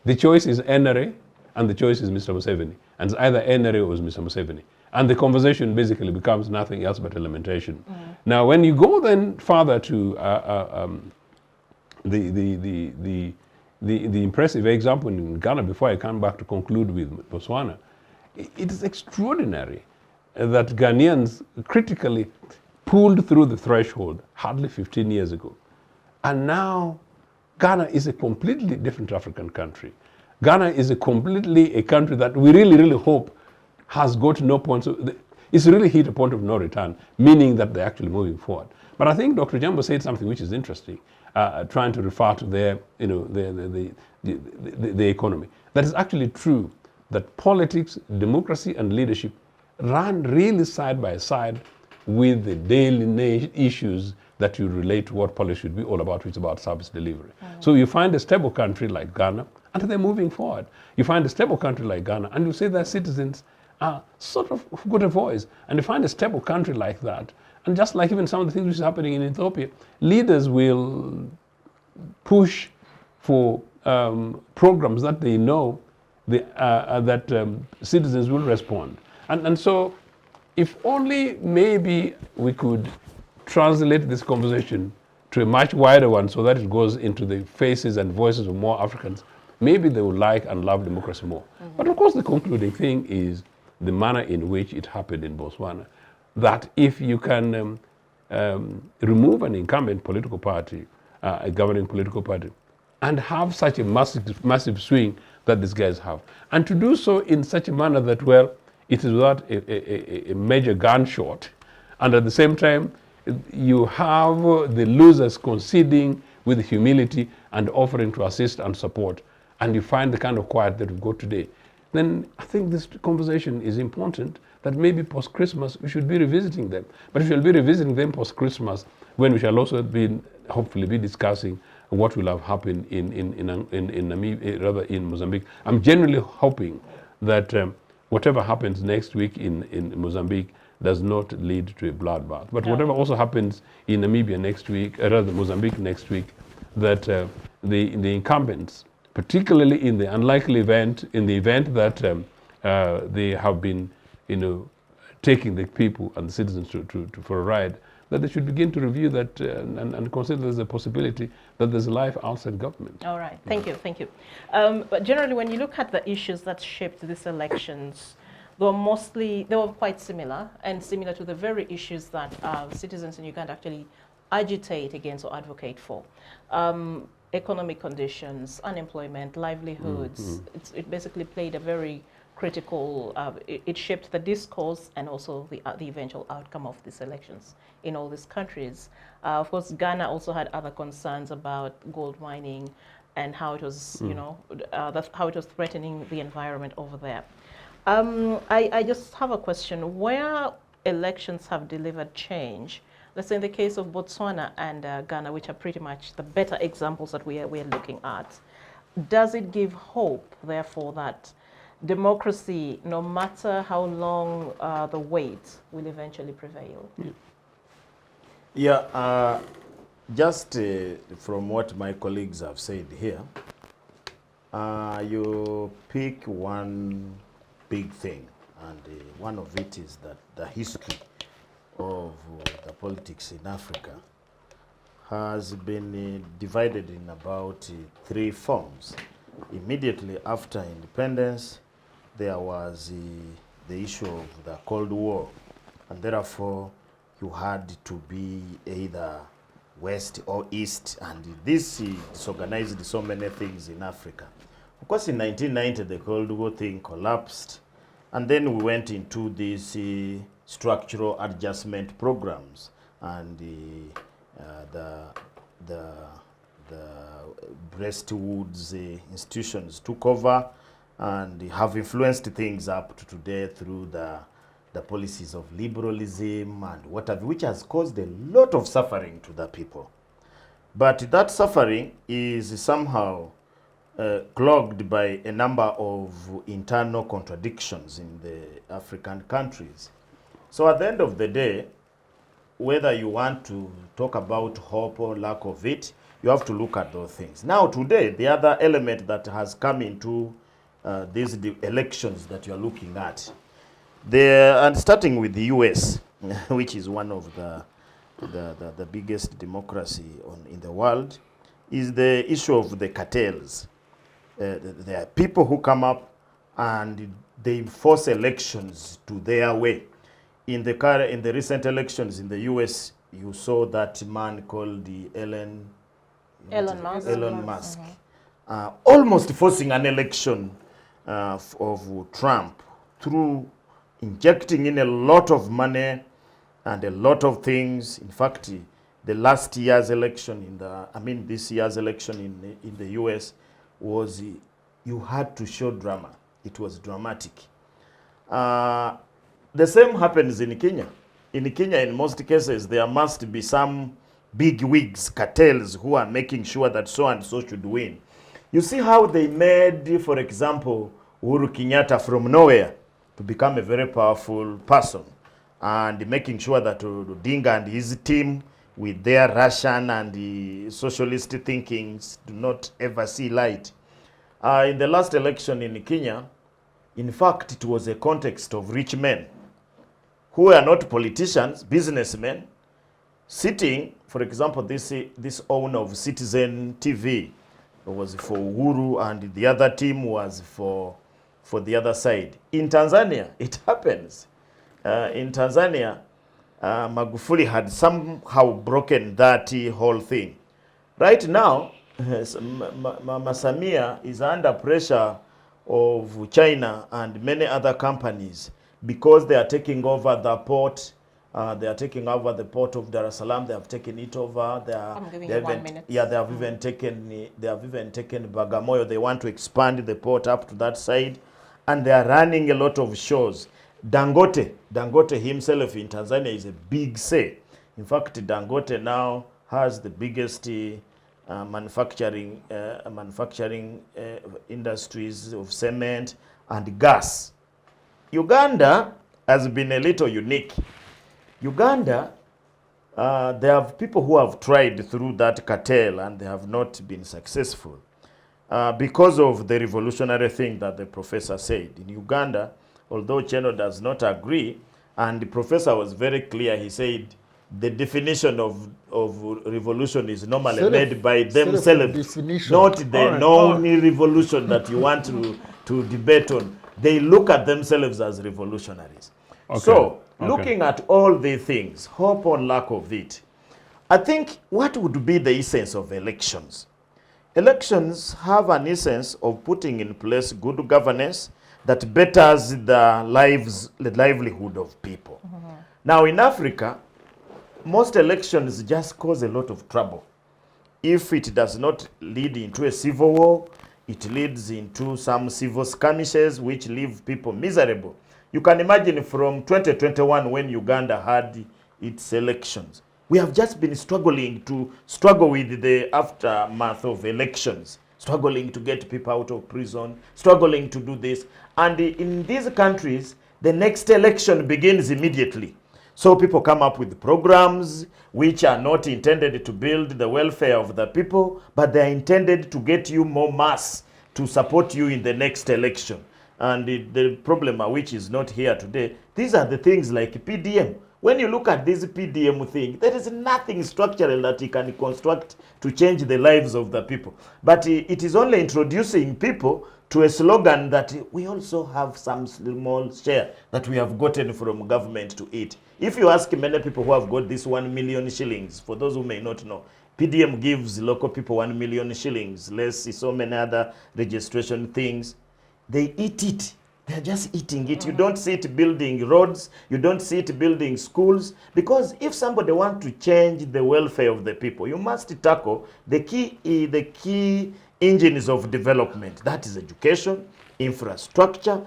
the choice is NRA and the choice is Mr. Museveni, and it's either NRA or Mr. Museveni, and the conversation basically becomes nothing else but a lamentation. Now, when you go then further to the impressive example in Ghana, before I come back to conclude with Botswana, it is extraordinary that Ghanaians critically pulled through the threshold hardly 15 years ago. And now Ghana is a completely different African country. Ghana is a country that we really, really hope has got no point. It's really hit a point of no return, meaning that they're actually moving forward. But I think Dr. Jambo said something which is interesting, trying to refer to the economy. That is actually true, that politics, democracy, and leadership run really side by side with the daily issues that you relate to what policy should be all about, which is about service delivery. So you find a stable country like Ghana, and they're moving forward. You find a stable country like Ghana, and you say their citizens are sort of got a voice. And you find a stable country like that, and just like even some of the things which is happening in Ethiopia, leaders will push for programs that they know that citizens will respond. And so if only maybe we could translate this conversation to a much wider one so that it goes into the faces and voices of more Africans, maybe they would like and love democracy more. But of course the concluding thing is the manner in which it happened in Botswana. That if you can remove an incumbent political party, a governing political party, and have such a massive swing that these guys have, and to do so in such a manner that, well, it is without a major gunshot, and at the same time, you have the losers conceding with humility and offering to assist and support, and you find the kind of quiet that we've got today, then I think this conversation is important, that maybe post-Christmas we should be revisiting them. But we shall be revisiting them post-Christmas when we shall also hopefully be discussing what will have happened in Namibia, rather in Mozambique. I'm generally hoping that whatever happens next week in Mozambique does not lead to a bloodbath. But whatever also happens in Namibia next week, rather Mozambique next week, that the incumbents, particularly in the unlikely event, in the event that they have been, taking the people and the citizens for a ride, that they should begin to review that and consider there's a possibility that there's life outside government. All right, thank you. But generally, when you look at the issues that shaped these elections, they were quite similar, and similar to the very issues that citizens in Uganda actually agitate against or advocate for. Economic conditions, unemployment, livelihoods. It basically played a very critical, it shaped the discourse and also the eventual outcome of these elections in all these countries. Of course, Ghana also had other concerns about gold mining and how it was, how it was threatening the environment over there. I just have a question. Where elections have delivered change, let's say in the case of Botswana and Ghana, which are pretty much the better examples that we're looking at, does it give hope, therefore, that democracy, no matter how long the wait, will eventually prevail? Yeah, just from what my colleagues have said here, you pick one big thing, and one of it is that the history of the politics in Africa has been divided in about 3 forms. Immediately after independence, there was the issue of the Cold War, and therefore you had to be either West or East, and this disorganized so many things in Africa. Of course, in 1990, the Cold War thing collapsed, and then we went into these structural adjustment programs, and the Bretton Woods institutions took over and have influenced things up to today through the policies of liberalism and whatever, which has caused a lot of suffering to the people. But that suffering is somehow clogged by a number of internal contradictions in the African countries. So at the end of the day, whether you want to talk about hope or lack of it, you have to look at those things. Now today, the other element that has come into these elections that you are looking at, and starting with the US, which is one of the biggest democracy in the world, is the issue of the cartels. There are people who come up and they force elections to their way. In the recent elections in the US, you saw that man called Elon Musk, almost forcing an election of Trump through injecting in a lot of money and a lot of things. In fact, the last year's election this year's election in the US was, you had to show drama. It was dramatic. The same happens in Kenya. In Kenya, in most cases, there must be some big wigs, cartels, who are making sure that so and so should win. You see how they made, for example, Uhuru Kenyatta from nowhere to become a very powerful person, and making sure that Odinga and his team, with their Russian and the socialist thinkings, do not ever see light. In the last election in Kenya, in fact, it was a context of rich men who were not politicians, businessmen, sitting. For example, this owner of Citizen TV was for Uhuru, and the other team was for the other side. In Tanzania, it happens. In Tanzania, Magufuli had somehow broken that whole thing. Right now, Mama Samia is under pressure of China and many other companies because they are taking over the port. They are taking over the port of Dar es Salaam. They have taken it over. I'm giving you 1 minute. Yeah, they have even taken Bagamoyo. They want to expand the port up to that side, and they are running a lot of shows. Dangote himself in Tanzania is a big say. In fact, Dangote now has the biggest manufacturing industries of cement and gas. Uganda has been a little unique. Uganda, there are people who have tried through that cartel and they have not been successful because of the revolutionary thing that the professor said. In Uganda, although Cheno does not agree, and the professor was very clear, he said the definition of revolution is normally made by themselves, not the known revolution that you want to debate on. They look at themselves as revolutionaries. Okay. So, looking at all these things, hope or lack of it, I think what would be the essence of elections? Elections have an essence of putting in place good governance that betters the livelihood of people. Now in Africa, most elections just cause a lot of trouble. If it does not lead into a civil war, it leads into some civil skirmishes which leave people miserable. You can imagine from 2021 when Uganda had its elections. We have just been struggling with the aftermath of elections, struggling to get people out of prison, struggling to do this. And in these countries, the next election begins immediately. So people come up with programs which are not intended to build the welfare of the people, but they are intended to get you more mass to support you in the next election. And the problem which is not here today, these are the things like PDM. When you look at this PDM thing, there is nothing structural that you can construct to change the lives of the people. But it is only introducing people to a slogan that we also have some small share that we have gotten from government to eat. If you ask many people who have got this 1 million shillings, for those who may not know, PDM gives local people 1 million shillings, less so many other registration things. They eat it. They're just eating it. You don't see it building roads. You don't see it building schools. Because if somebody wants to change the welfare of the people, you must tackle the key engines of development. That is education, infrastructure,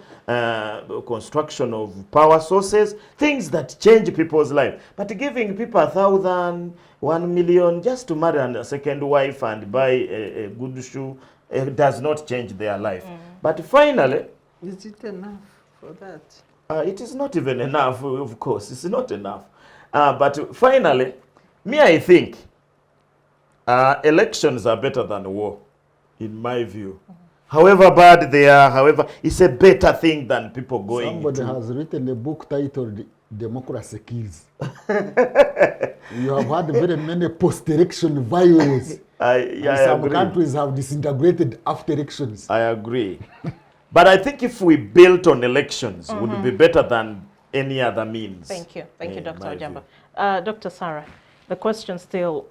construction of power sources, things that change people's life. But giving people 1,000, 1 million just to marry a second wife and buy a good shoe, it does not change their life. But finally, is it enough for that? It is not even enough, of course. It's not enough. But finally, I think elections are better than war, in my view. However bad they are, however, it's a better thing than people going Somebody to... has written a book titled Democracy Kills. You have had very many post-election violence. Some countries have disintegrated after elections. I agree. But I think if we built on elections, it would be better than any other means. Thank you. Thank you, Dr. Ojamba. Dr. Sarah, the question still,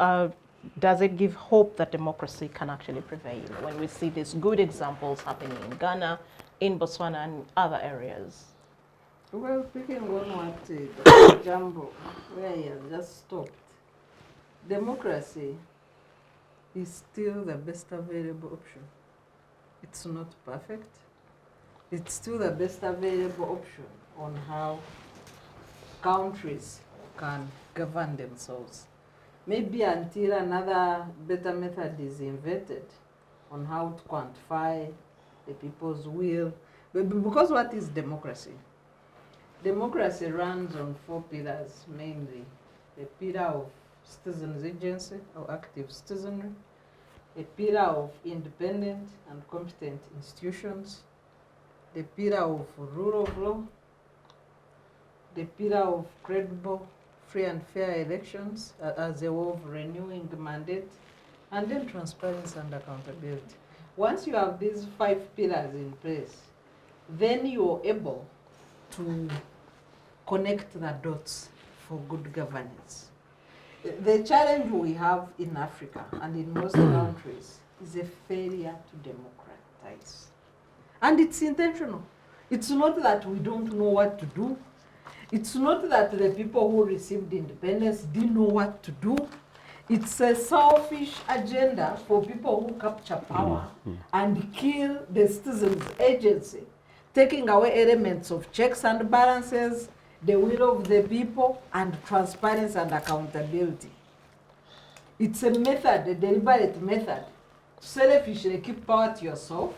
does it give hope that democracy can actually prevail when we see these good examples happening in Ghana, in Botswana, and other areas? Well, picking on what Dr. Ojamba, where he has just stopped, democracy is still the best available option. It's not perfect. It's still the best available option on how countries can govern themselves. Maybe until another better method is invented on how to quantify the people's will. But because what is democracy? Democracy runs on 4 pillars mainly. A pillar of citizens' agency or active citizenry, a pillar of independent and competent institutions, the pillar of rule of law, the pillar of credible, free and fair elections as a way of renewing the mandate, and then transparency and accountability. Once you have these 5 pillars in place, then you're able to connect the dots for good governance. The challenge we have in Africa and in most countries is a failure to democratize. And it's intentional. It's not that we don't know what to do. It's not that the people who received independence didn't know what to do. It's a selfish agenda for people who capture power and kill the citizens' agency, taking away elements of checks and balances, the will of the people, and transparency and accountability. It's a method, a deliberate method, to selfishly keep power to yourself,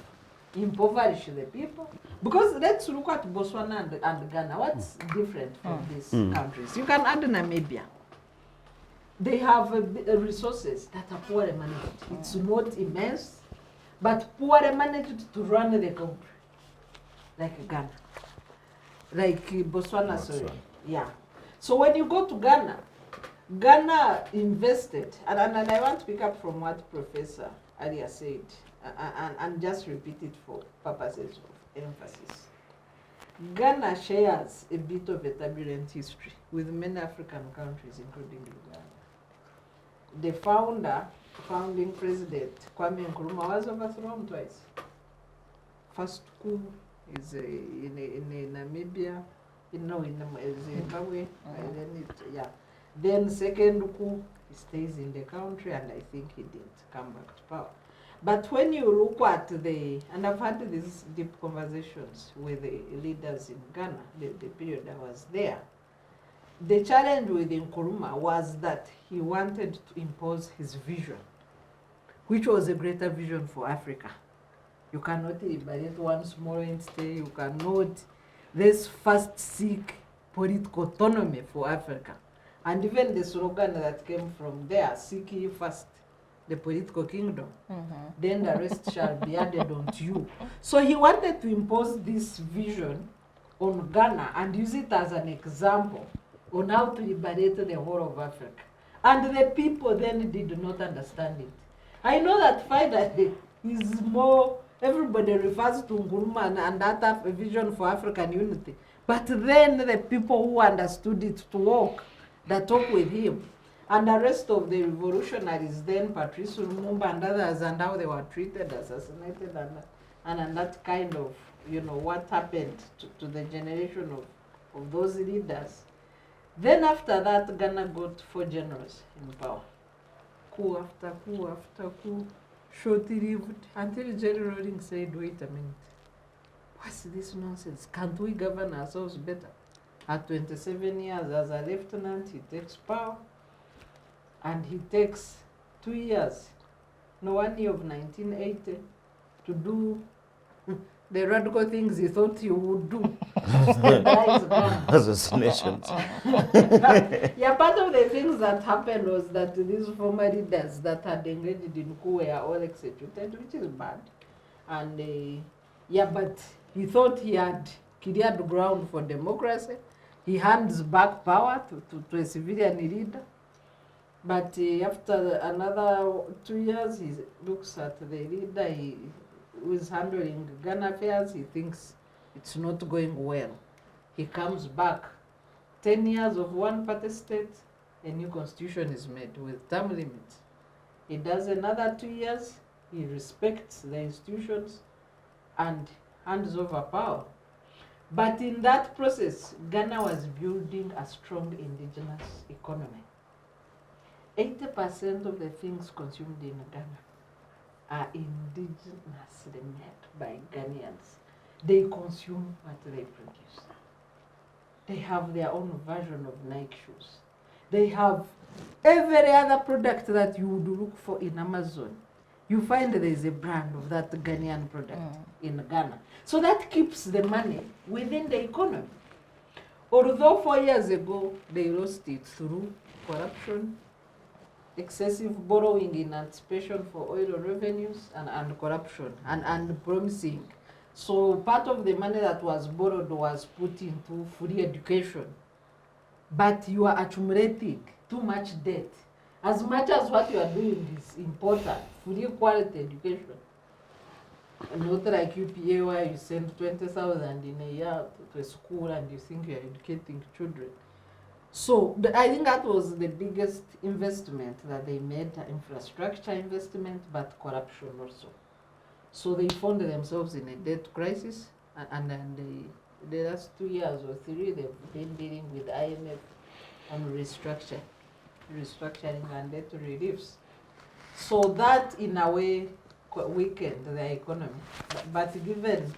impoverish the people. Because let's look at Botswana and Ghana. What's different from these countries? You can add Namibia. They have resources that are poorly managed. It's not immense, but poorly managed to run the country. Like Ghana. Like Botswana, sorry. Yeah. So when you go to Ghana, Ghana invested, and I want to pick up from what Professor Alia said, and just repeat it for purposes of emphasis. Ghana shares a bit of a turbulent history with many African countries, including Uganda. The founding president, Kwame Nkrumah, was overthrown twice. First coup is in Namibia, in Zimbabwe, Then second coup, he stays in the country, and I think he didn't come back to power. But when you look at and I've had these deep conversations with the leaders in Ghana, the period I was there, the challenge with Nkrumah was that he wanted to impose his vision, which was a greater vision for Africa. You cannot liberate one small entity, you cannot, let's first seek political autonomy for Africa. And even the slogan that came from there, seek ye first the political kingdom, then the rest shall be added unto you. So he wanted to impose this vision on Ghana and use it as an example on how to liberate the whole of Africa. And the people then did not understand it. I know that finally is more, everybody refers to Nkrumah and that vision for African unity. But then the people who understood it to work, that talk with him, and the rest of the revolutionaries, then Patrice Lumumba and others, and how they were treated, assassinated, and that kind of, what happened to the generation of those leaders. Then after that, Ghana got 4 generals in power. Coup after coup after coup, short-lived, until General Ring said, wait a minute, what's this nonsense? Can't we govern ourselves better? At 27 years as a lieutenant, he takes power, and he takes 2 years, 1 year of 1980, to do the radical things he thought he would do. Assassinations. Yeah, part of the things that happened was that these former leaders that had engaged in coup were all executed, which is bad. And but he thought he had cleared ground for democracy. He hands back power to a civilian leader. But after another 2 years, he looks at the leader who is handling Ghana affairs. He thinks it's not going well. He comes back. 10 years of one-party state, a new constitution is made with term limits. He does another 2 years. He respects the institutions and hands over power. But in that process, Ghana was building a strong indigenous economy. 80% of the things consumed in Ghana are indigenously made by Ghanaians. They consume what they produce. They have their own version of Nike shoes. They have every other product that you would look for in Amazon. You find there is a brand of that Ghanaian product in Ghana. So that keeps the money within the economy. Although 4 years ago they lost it through corruption, excessive borrowing in anticipation for oil revenues, and corruption and promising. So part of the money that was borrowed was put into free education. But you are accumulating too much debt. As much as what you are doing is important, free quality education. Not like UPA where you send 20,000 in a year to a school and you think you are educating children. So I think that was the biggest investment that they made, infrastructure investment, but corruption also. So they found themselves in a debt crisis, and then the last 2 years or 3, they've been dealing with IMF on restructuring and debt reliefs. So that, in a way, weakened the economy. But given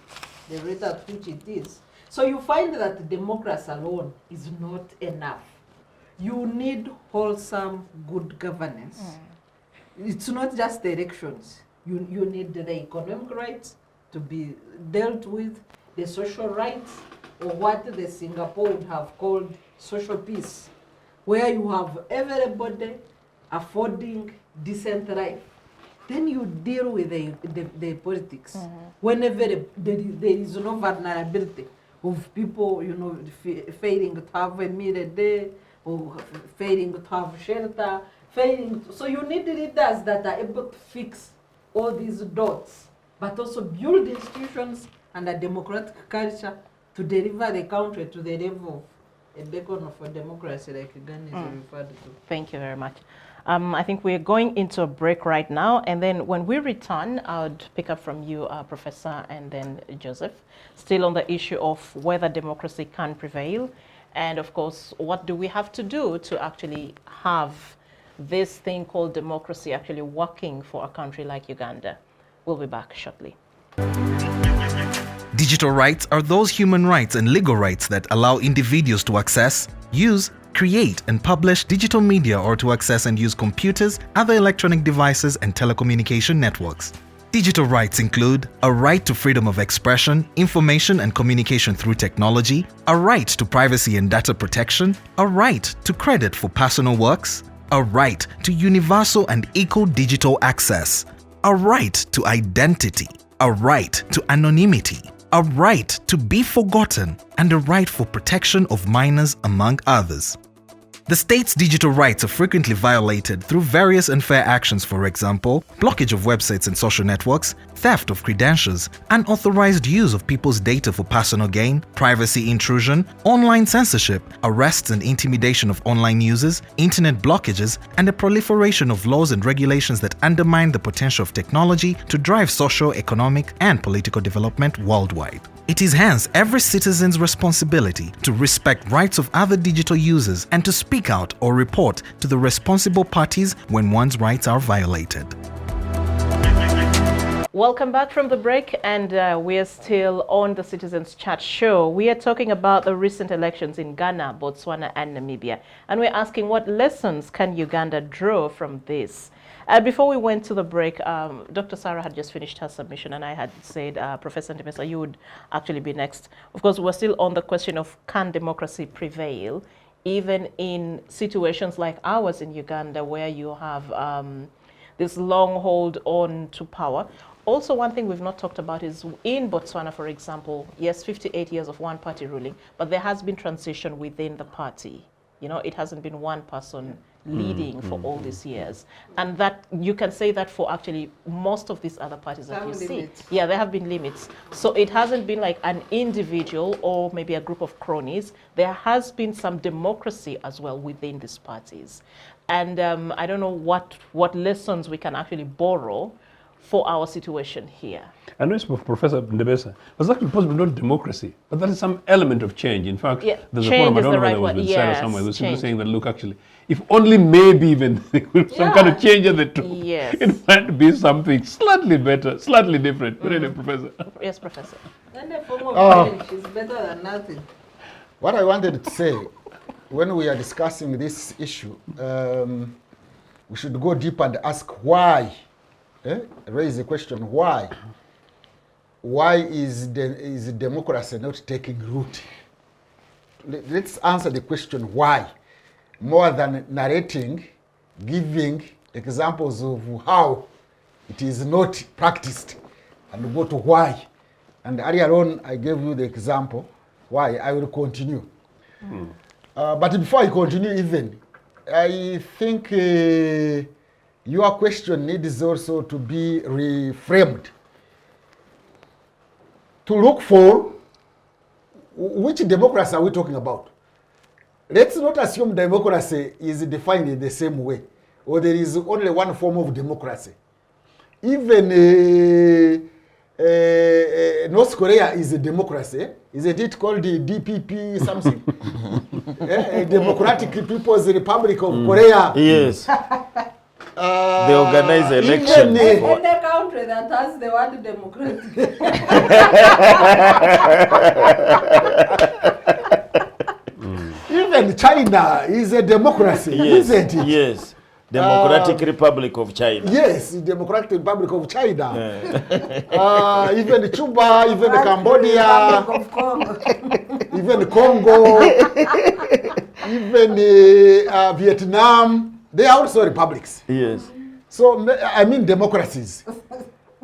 the rate at which it is, so you find that democracy alone is not enough. You need wholesome good governance. It's not just the elections. You need the economic rights to be dealt with, the social rights, or what the Singapore would have called social peace, where you have everybody affording decent life. Then you deal with the politics. Whenever there is no vulnerability of people, failing to have a meal a day, or failing to have shelter, so you need leaders that are able to fix all these dots, but also build institutions and a democratic culture to deliver the country to the level of a beacon for democracy like Uganda is referred to. Thank you very much. I think we're going into a break right now, and then when we return, I would pick up from you, Professor, and then Joseph, still on the issue of whether democracy can prevail, and of course, what do we have to do to actually have this thing called democracy actually working for a country like Uganda. We'll be back shortly. Digital rights are those human rights and legal rights that allow individuals to access, use, create and publish digital media, or to access and use computers, other electronic devices and telecommunication networks. Digital rights include a right to freedom of expression, information and communication through technology, a right to privacy and data protection, a right to credit for personal works, a right to universal and equal digital access, a right to identity, a right to anonymity, a right to be forgotten, and a right for protection of minors, among others. The state's digital rights are frequently violated through various unfair actions, for example, blockage of websites and social networks, theft of credentials, unauthorized use of people's data for personal gain, privacy intrusion, online censorship, arrests and intimidation of online users, internet blockages, and the proliferation of laws and regulations that undermine the potential of technology to drive social, economic, and political development worldwide. It is hence every citizen's responsibility to respect rights of other digital users and to speak out or report to the responsible parties when one's rights are violated. Welcome back from the break, and we are still on the Citizens Chat show. We are talking about the recent elections in Ghana, Botswana, and Namibia, and we're asking what lessons can Uganda draw from this? Before we went to the break, Dr. Sarah had just finished her submission, and I had said, Professor Ndemesa, you would actually be next. Of course, we're still on the question of can democracy prevail, even in situations like ours in Uganda, where you have this long hold on to power. Also, one thing we've not talked about is in Botswana, for example, yes, 58 years of one party ruling, but there has been transition within the party. You know, it hasn't been one person leading for all these years. And that you can say that for actually most of these other parties that you see. Yeah, there have been limits. So it hasn't been like an individual or maybe a group of cronies. There has been some democracy as well within these parties. And I don't know what lessons we can actually borrow for our situation here. I know it's Professor Ndebesa. Was actually possible not democracy, but that is some element of change. In fact, there's a forum, I don't know whether it was with Sarah somewhere, who was simply saying that, look, actually, if only maybe even some kind of change at the top, it might be something slightly better, slightly different. But anyway, Professor. Yes, Professor. And a form of change is better than nothing. What I wanted to say, when we are discussing this issue, we should go deep and ask why. Raise the question, why? Why is democracy not taking root let's answer the question why, more than narrating, giving examples of how it is not practiced, and go to why. And earlier on, I gave you the example why. I will continue. But before I continue even, I think your question needs also to be reframed. To look for which democracy are we talking about? Let's not assume democracy is defined in the same way, or there is only one form of democracy. Even North Korea is a democracy. Isn't it called the DPP something? Democratic People's Republic of Korea. Yes. They organize election. Any country that has the word democratic. Even China is a democracy, Yes. isn't it? Yes. Democratic Republic of China. Yes, Democratic Republic of China. Even Cuba, even Cambodia, Republic of Congo. even Congo, even Vietnam. They are also republics. Yes. So, I mean democracies.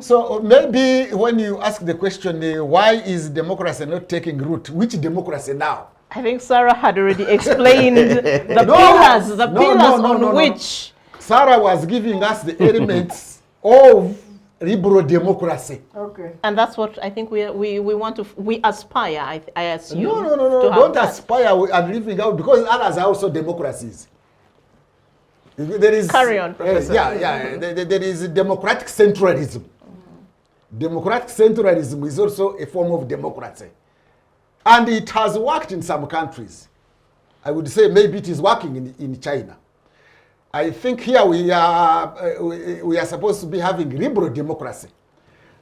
So maybe when you ask the question, why is democracy not taking root? Which democracy now? I think Sarah had already explained the pillars on which. Sarah was giving us the elements of liberal democracy. Okay. And that's what I think we want to, we aspire, I assume. No. to have Don't that. aspire at living out, because others are also democracies. There is, Carry on, Professor. There is democratic centralism. Democratic centralism is also a form of democracy. And it has worked in some countries. I would say maybe it is working in China. I think here we are supposed to be having liberal democracy.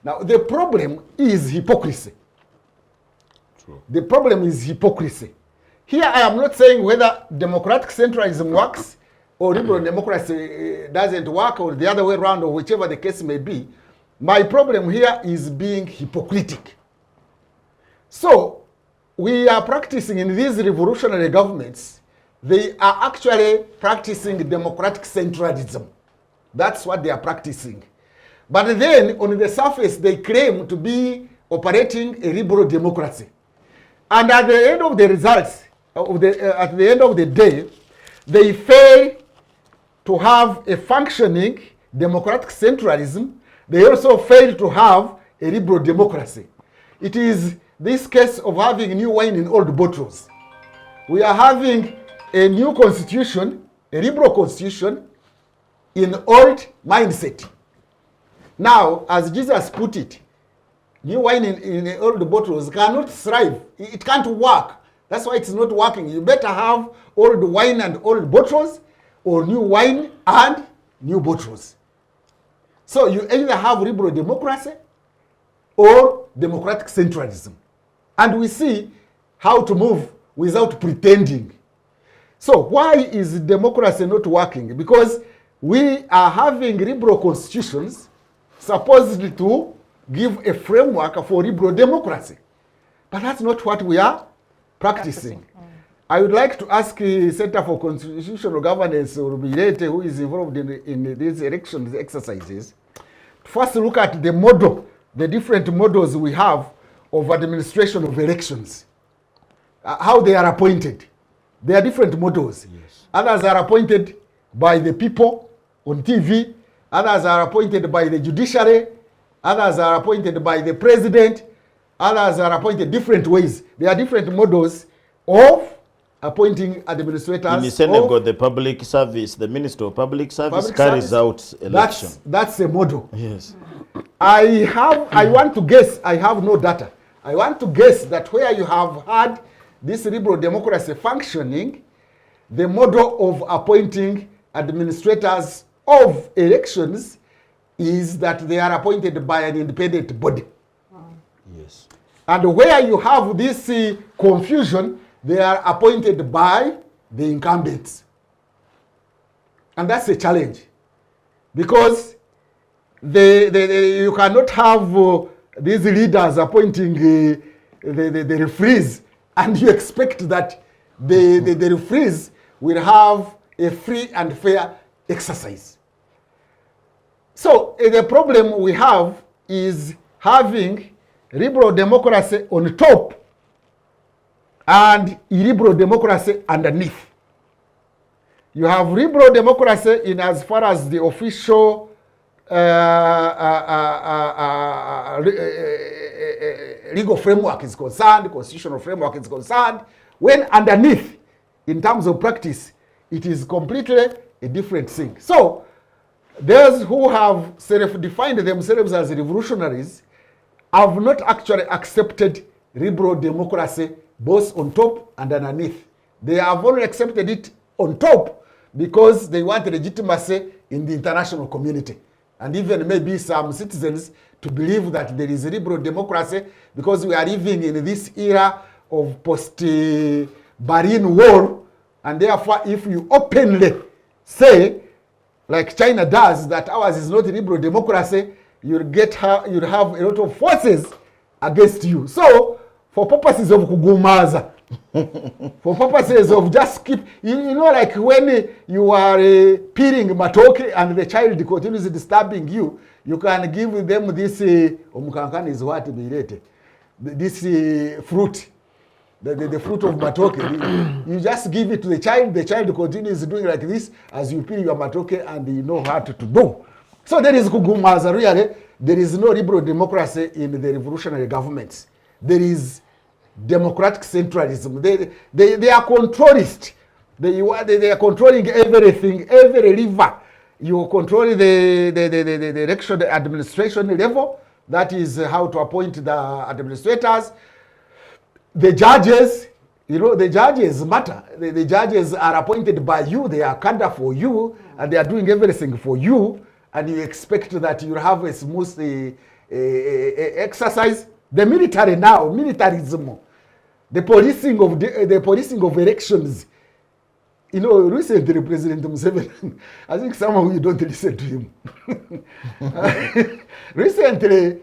Now, the problem is hypocrisy. True. The problem is hypocrisy. Here I am not saying whether democratic centralism works or liberal democracy doesn't work, or the other way around, or whichever the case may be. My problem here is being hypocritic. So, we are practicing in these revolutionary governments, they are actually practicing democratic centralism. That's what they are practicing. But then, on the surface, they claim to be operating a liberal democracy. And at the end of the results, at the end of the day, they fail to have a functioning democratic centralism. They also fail to have a liberal democracy. It is this case of having new wine in old bottles. We are having a new constitution, a liberal constitution, in old mindset. Now, as Jesus put it, new wine in old bottles cannot thrive. It can't work. That's why it's not working. You better have old wine and old bottles, or new wine and new bottles. So you either have liberal democracy or democratic centralism. And we see how to move without pretending. So why is democracy not working? Because we are having liberal constitutions supposedly to give a framework for liberal democracy. But that's not what we are practicing. I would like to ask the Center for Constitutional Governance, or Bilete, who is involved in these elections exercises, to first look at the model, the different models we have of administration of elections, how they are appointed. There are different models. Yes. Others are appointed by the people on TV. Others are appointed by the judiciary. Others are appointed by the president. Others are appointed different ways. There are different models of appointing administrators. In Senegal, the public service, the Minister of Public Service carries out election. That's a model. Yes. I want to guess, I have no data. I want to guess that where you have had this liberal democracy functioning, the model of appointing administrators of elections is that they are appointed by an independent body. Yes. And where you have this confusion, they are appointed by the incumbents. And that's a challenge. Because you cannot have these leaders appointing the referees, and you expect that the referees will have a free and fair exercise. So the problem we have is having liberal democracy on top and illiberal democracy underneath. You have liberal democracy in as far as the official legal framework is concerned, constitutional framework is concerned, when underneath, in terms of practice, it is completely a different thing. So, those who have self-defined themselves as revolutionaries have not actually accepted liberal democracy both on top and underneath. They have only accepted it on top because they want legitimacy in the international community. And even maybe some citizens to believe that there is liberal democracy because we are living in this era of post-Berlin Wall, and therefore if you openly say, like China does, that ours is not liberal democracy, you'll have a lot of forces against you. So, for purposes of kugumaza, for purposes of just keep, you know, like when you are peeling matoke and the child continues disturbing you, you can give them this, omukankani is what this fruit, the fruit of matoke. You just give it to the child continues doing like this as you peel your matoke and you know what to do. So there is kugumaza really, there is no liberal democracy in the revolutionary governments. There is democratic centralism. They are controlist. They are controlling everything, every lever. You control the election, the administration level. That is how to appoint the administrators. The judges, you know, the judges matter. The judges are appointed by you. They are kind of for you, and they are doing everything for you. And you expect that you have a smooth exercise. The military now, militarism, the policing of elections. You know, recently President Museveni, I think somehow you don't listen to him. recently,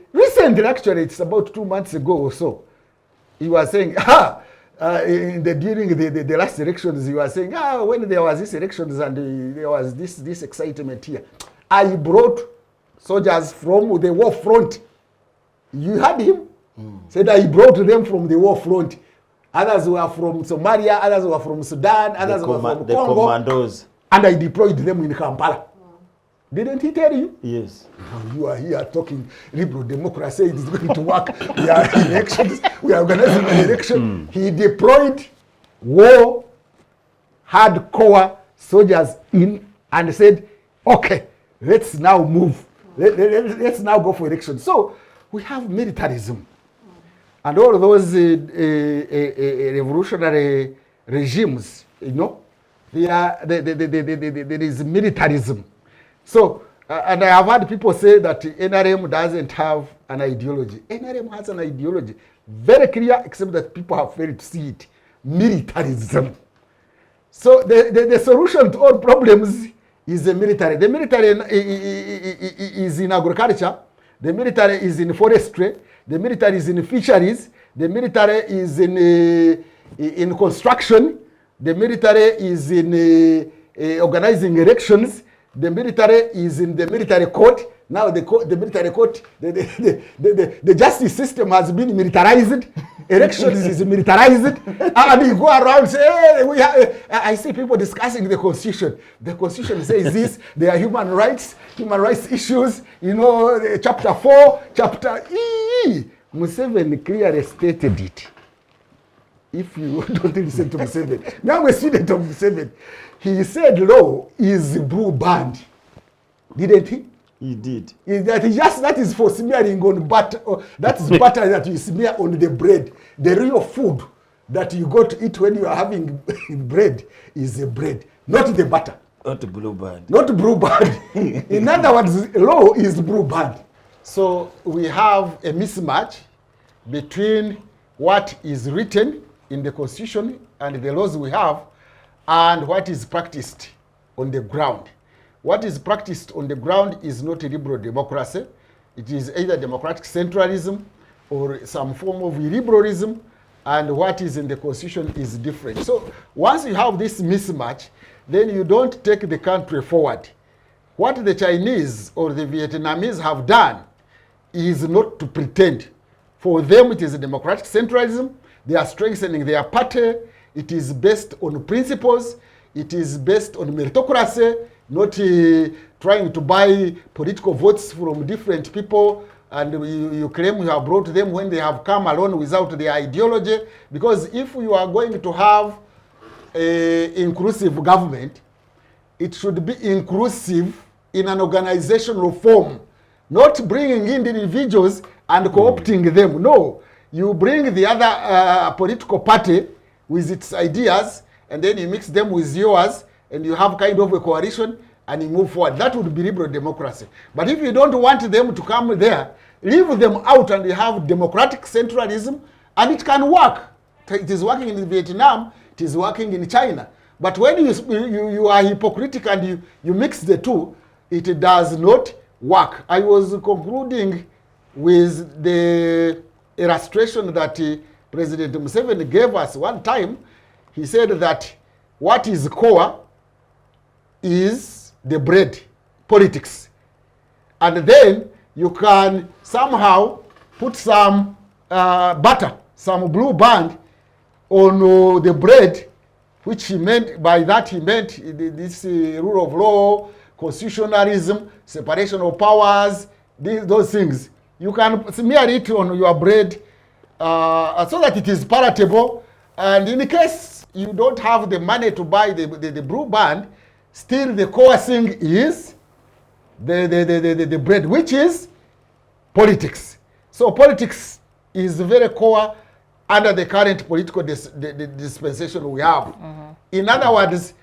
actually, it's about 2 months ago or so, he was saying, during the last elections, he was saying, when there was this elections and there was this excitement here, I brought soldiers from the war front. You heard him? Said I brought them from the war front. Others were from Somalia, others were from Sudan, others were from the Congo. commandos. And I deployed them in Kampala. Didn't he tell you? Yes. Now you are here talking liberal democracy, it is going to work. We are elections, we are organizing an election. He deployed war, hardcore soldiers in and said, okay, let's now move. Let's now go for election. So we have militarism. And all those revolutionary regimes, you know, there is militarism. So, and I have heard people say that NRM doesn't have an ideology. NRM has an ideology, very clear, except that people have failed to see it. Militarism. So the solution to all problems is the military. The military is in agriculture. The military is in forestry. The military is in fisheries. The military is in construction. The military is in organizing elections. The military is in the military court. Now the military court, the justice system has been militarized. Elections is militarized. And you go around and say, hey, I see people discussing the constitution. The constitution says this, there are human rights issues, you know, chapter 4, chapter E. Museveni clearly stated it. If you don't listen to Museveni. Now I'm a student of Museveni. He said law is blue band. Didn't he? He did. That is for smearing on butter. That is butter that you smear on the bread. The real food that you go to eat when you are having bread is the bread, not the butter. Not blue band. Not blue band. In other words, law is blue band. So we have a mismatch between what is written in the constitution and the laws we have and what is practiced on the ground. What is practiced on the ground is not a liberal democracy. It is either democratic centralism or some form of illiberalism. and what is in the constitution is different. So once you have this mismatch, then you don't take the country forward. What the Chinese or the Vietnamese have done is not to pretend. For them, it is a democratic centralism. They are strengthening their party. It is based on principles. It is based on meritocracy, not trying to buy political votes from different people, and you claim you have brought them when they have come alone without their ideology. Because if you are going to have an inclusive government, it should be inclusive in an organizational form, not bringing in individuals and co-opting them. No, you bring the other political party with its ideas, and then you mix them with yours, and you have kind of a coalition, and you move forward. That would be liberal democracy. But if you don't want them to come there, leave them out, and you have democratic centralism, and it can work. It is working in Vietnam, it is working in China. But when you are hypocritical and you mix the two, it does not work. I was concluding with the illustration that President Museveni gave us one time. He said that what is core is the bread, politics. And then you can somehow put some butter, some blue band on the bread, which he meant, by that he meant this rule of law, constitutionalism, separation of powers, those things. You can smear it on your bread so that it is palatable. And in case you don't have the money to buy the blue band, still the core thing is the bread, which is politics. So politics is very core under the current political dispensation we have. In other words,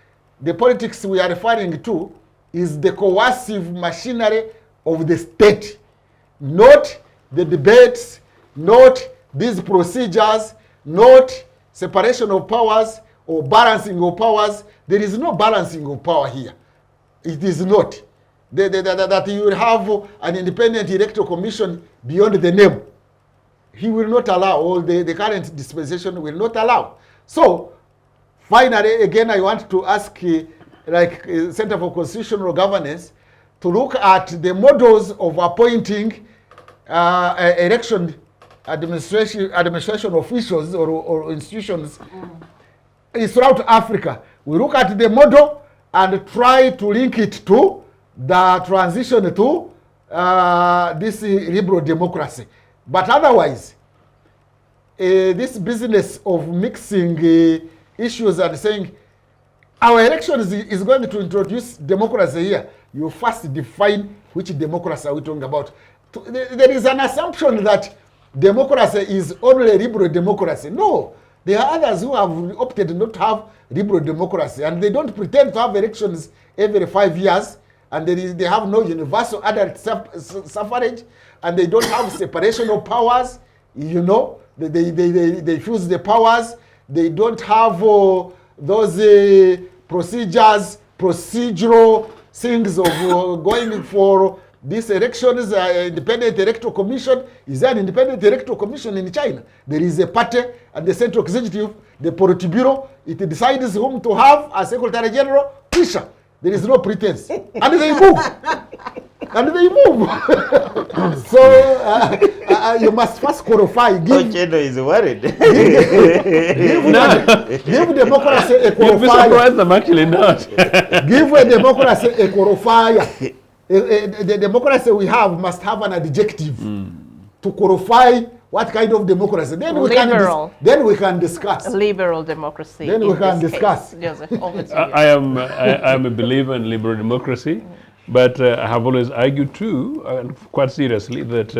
the politics we are referring to is the coercive machinery of the state, not the debates, not these procedures, not separation of powers or balancing of powers. There is no balancing of power here. It is not. That you will have an independent electoral commission beyond the name. He will not allow, or the current dispensation will not allow. So, finally, again, I want to ask, Center for Constitutional Governance, to look at the models of appointing election administration officials or institutions throughout Africa. We look at the model and try to link it to the transition to this liberal democracy. But otherwise, this business of mixing issues and saying our elections is going to introduce democracy here, you first define which democracy are we talking about. There is an assumption that democracy is only liberal democracy. No, there are others who have opted not to have liberal democracy, and they don't pretend to have elections every 5 years, and they have no universal adult suffrage, and they don't have separation of powers. You know, they fuse the powers. They don't have those procedural things of going for these elections. Independent electoral commission. Is there an independent electoral commission in China? There is a party and the central executive, the Politburo. It decides whom to have as Secretary General. Fisher. There is no pretense, and they move. And they move. So you must first qualify. Give is worried. give democracy a qualifier. You'll be surprised I'm actually not. Give a democracy a qualifier. The democracy we have must have an adjective to qualify what kind of democracy. Then we can discuss. Liberal democracy. Then we can discuss. Joseph, over to you. I am a believer in liberal democracy, but I have always argued too, and quite seriously, that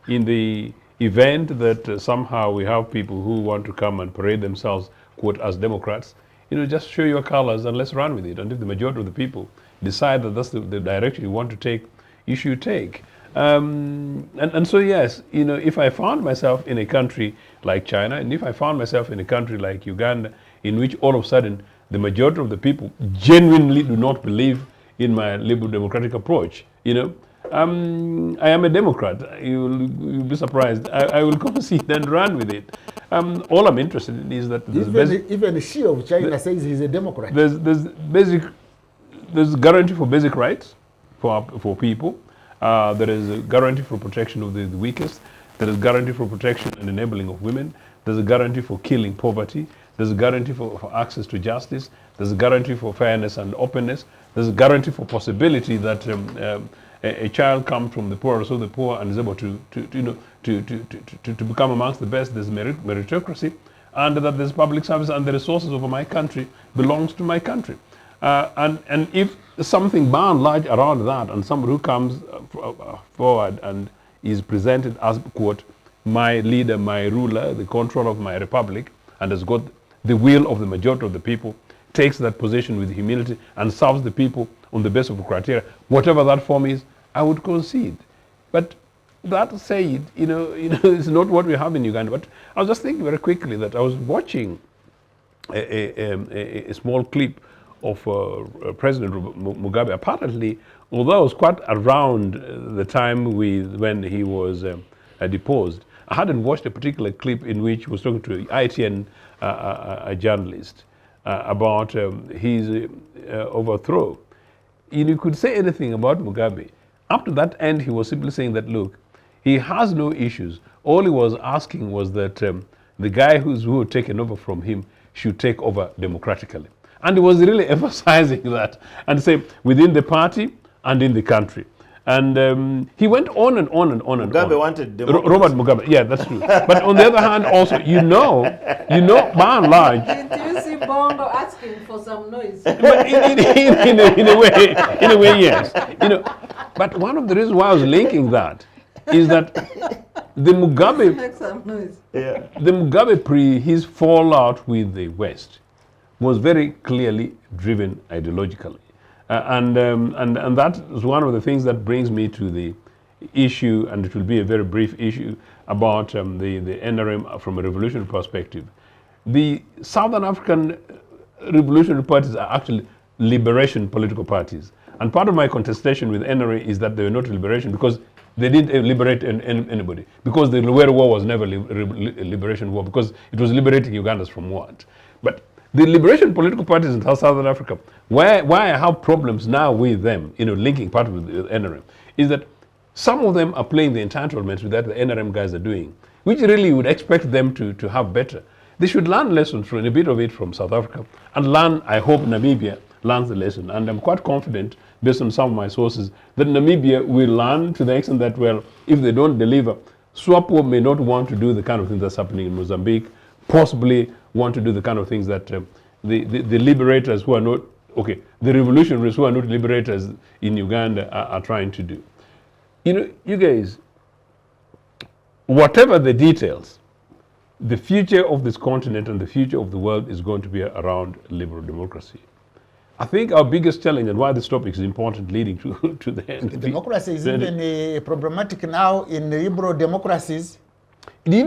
in the event that somehow we have people who want to come and parade themselves, quote, as Democrats, just show your colors and let's run with it. And if the majority of the people decide that that's the direction you want to take, you should take. And so yes, if I found myself in a country like China, and if I found myself in a country like Uganda, in which all of a sudden the majority of the people genuinely do not believe in my liberal democratic approach, I am a Democrat. You'll be surprised. I will concede and run with it. All I'm interested in is that Even Xi of China says he's a Democrat. There's guarantee for basic rights for people. There is a guarantee for protection of the weakest. There is guarantee for protection and enabling of women. There's a guarantee for killing poverty. There's a guarantee for access to justice. There's a guarantee for fairness and openness. There's a guarantee for possibility that a child comes from the poor, so the poor, and is able to become amongst the best. There's meritocracy, and that there's public service, and the resources of my country belongs to my country. And if something by and large around that, and somebody who comes forward and is presented as, quote, my leader, my ruler, the controller of my republic, and has got the will of the majority of the people, takes that position with humility and serves the people on the basis of the criteria, whatever that form is, I would concede. But that said, it's not what we have in Uganda. But I was just thinking very quickly that I was watching a small clip of President Mugabe. Apparently, although I was quite around the time when he was deposed, I hadn't watched a particular clip in which he was talking to ITN, a journalist, about his overthrow. You could say anything about Mugabe. Up to that end, he was simply saying that, look, he has no issues. All he was asking was that the guy who had taken over from him should take over democratically. And he was really emphasizing that, and say within the party and in the country. And he went on and on and on and on. Mugabe wanted democracy. Robert Mugabe, yeah, that's true. But on the other hand, also, by and large. Did you see Bongo asking for some noise? But in a way, yes. But one of the reasons why I was linking that is that the Mugabe, Make some noise. Yeah. the Mugabe his fallout with the West was very clearly driven ideologically. And that is one of the things that brings me to the issue, and it will be a very brief issue, about the NRM from a revolutionary perspective. The Southern African revolutionary parties are actually liberation political parties. And part of my contestation with NRA is that they were not liberation because they didn't liberate anybody. Because the Luwero War was never a liberation war, because it was liberating Ugandans from what? But the liberation political parties in Southern Africa, why I have problems now with them, linking part with the NRM, is that some of them are playing the entitlements with that the NRM guys are doing, which really you would expect them to have better. They should learn lessons from a bit of it from South Africa, and learn, I hope Namibia learns the lesson. And I'm quite confident, based on some of my sources, that Namibia will learn to the extent that, well, if they don't deliver, SWAPO may not want to do the kind of things that's happening in Mozambique, possibly want to do the kind of things that the liberators who are not, the revolutionaries who are not liberators in Uganda are trying to do. You guys, whatever the details, the future of this continent and the future of the world is going to be around liberal democracy. I think our biggest challenge, and why this topic is important leading to the end. Democracy is even problematic now in liberal democracies. The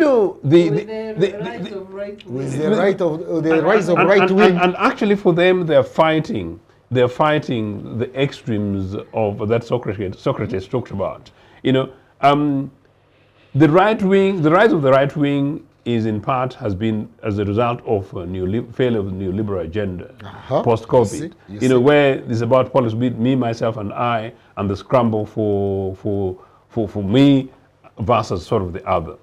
rise of right wing. And actually for them, they're fighting the extremes of that Socrates talked about. The right wing, the rise of the right wing is in part has been as a result of failure of the neoliberal agenda post-COVID. Where it's about policy, me, myself, and I, and the scramble for me versus sort of the other.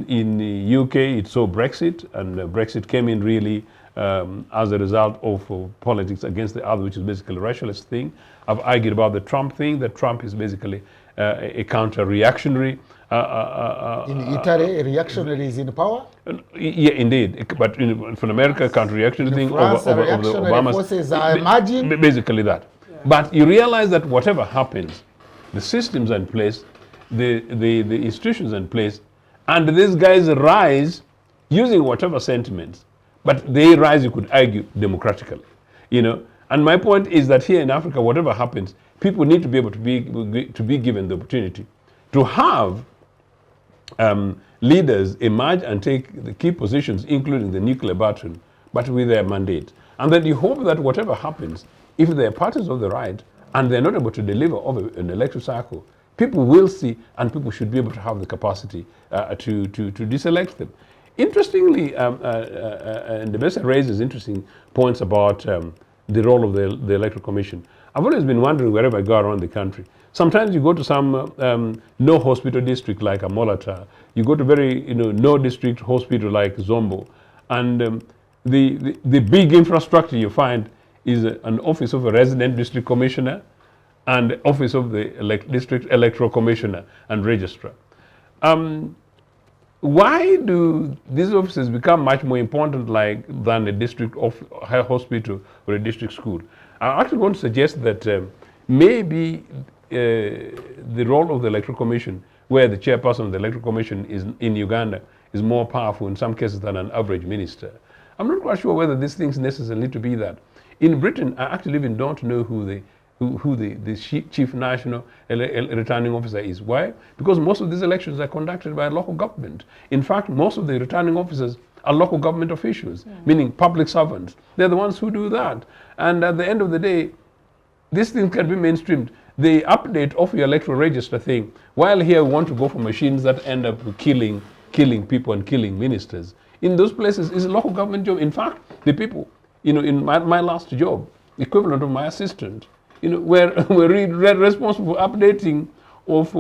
In the UK, it saw Brexit, and Brexit came in really as a result of politics against the other, which is basically a racialist thing. I've argued about the Trump thing, that Trump is basically a counter-reactionary. In Italy, reactionary is in power? Yeah, indeed. But for America, counter-reactionary thing France, over the reactionary Obamas. forces are emerging. Basically that. Yeah. But you realize that whatever happens, the systems are in place, the institutions are in place, and these guys rise using whatever sentiments, but they rise, you could argue, democratically. And my point is that here in Africa, whatever happens, people need to be able to be given the opportunity to have leaders emerge and take the key positions, including the nuclear baton, but with their mandate. And then you hope that whatever happens, if they are parties of the right and they're not able to deliver over an electoral cycle, people will see, and people should be able to have the capacity to deselect them. Interestingly, and the Mesa raises interesting points about the role of the Electoral Commission. I've always been wondering wherever I go around the country. Sometimes you go to some no hospital district like Amolata, you go to very no district hospital like Zombo, and the big infrastructure you find is an office of a resident district commissioner and office of the district electoral commissioner and registrar. Why do these offices become much more important than a district hospital or a district school? I actually want to suggest that maybe the role of the Electoral Commission, where the chairperson of the Electoral Commission is in Uganda, is more powerful in some cases than an average minister. I'm not quite sure whether these things necessarily need to be that. In Britain, I actually even don't know who the chief national returning officer is. Why? Because most of these elections are conducted by local government. In fact, most of the returning officers are local government officials, meaning public servants. They're the ones who do that. And at the end of the day, these things can be mainstreamed. The update of your electoral register thing, while here we want to go for machines that end up killing people and killing ministers, in those places is a local government job. In fact, the people, in my last job, equivalent of my assistant, were responsible for updating of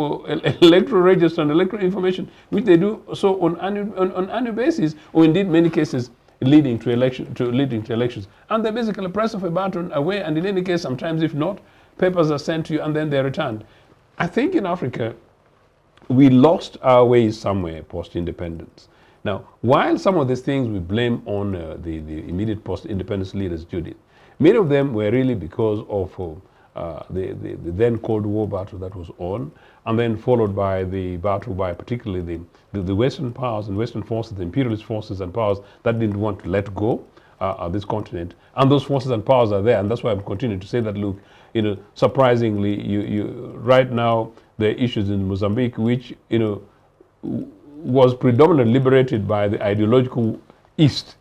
electoral register and electoral information, which they do so on annual basis, or indeed many cases leading to elections. And they basically press of a button away, and in any case, sometimes if not, papers are sent to you and then they're returned. I think in Africa, we lost our ways somewhere post-independence. Now, while some of these things we blame on the immediate post-independence leaders, Judith, many of them were really because of the then Cold War battle that was on, and then followed by the battle by particularly the Western powers and Western forces, the imperialist forces and powers that didn't want to let go of this continent. And those forces and powers are there, and that's why I'm continuing to say that, look, surprisingly, you right now, there are issues in Mozambique which, was predominantly liberated by the ideological East.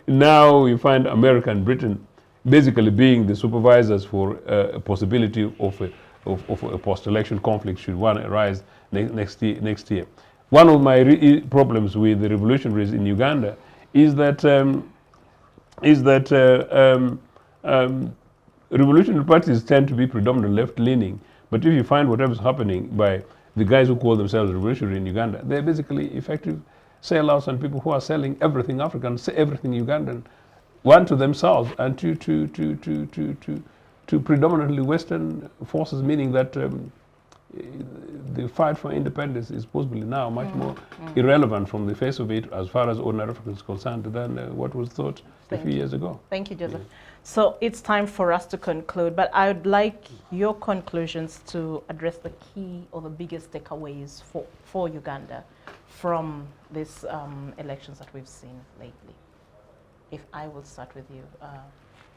Now you find America and Britain basically being the supervisors for a possibility of a post-election conflict should one arise next year. One of my problems with the revolutionaries in Uganda is that revolutionary parties tend to be predominantly left-leaning. But if you find whatever's happening by the guys who call themselves revolutionary in Uganda, they're basically effective sellouts and people who are selling everything African, everything Ugandan, one to themselves and to predominantly Western forces, meaning that the fight for independence is possibly now much more irrelevant from the face of it as far as ordinary Africans are concerned than what was thought a few years ago. Thank you, Joseph. So it's time for us to conclude, but I would like your conclusions to address the key or the biggest takeaways for Uganda from these elections that we've seen lately. If I will start with you.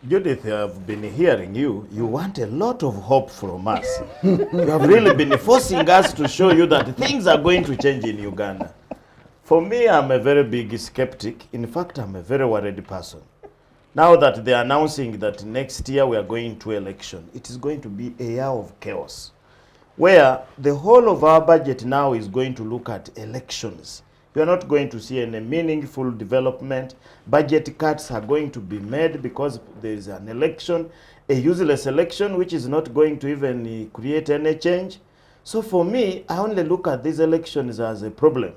Judith, I've been hearing you. You want a lot of hope from us. You have really been forcing us to show you that things are going to change in Uganda. For me, I'm a very big skeptic. In fact, I'm a very worried person. Now that they're announcing that next year we are going to election, it is going to be a year of chaos, where the whole of our budget now is going to look at elections. You are not going to see any meaningful development. Budget cuts are going to be made because there is an election, a useless election, which is not going to even create any change. So for me, I only look at these elections as a problem.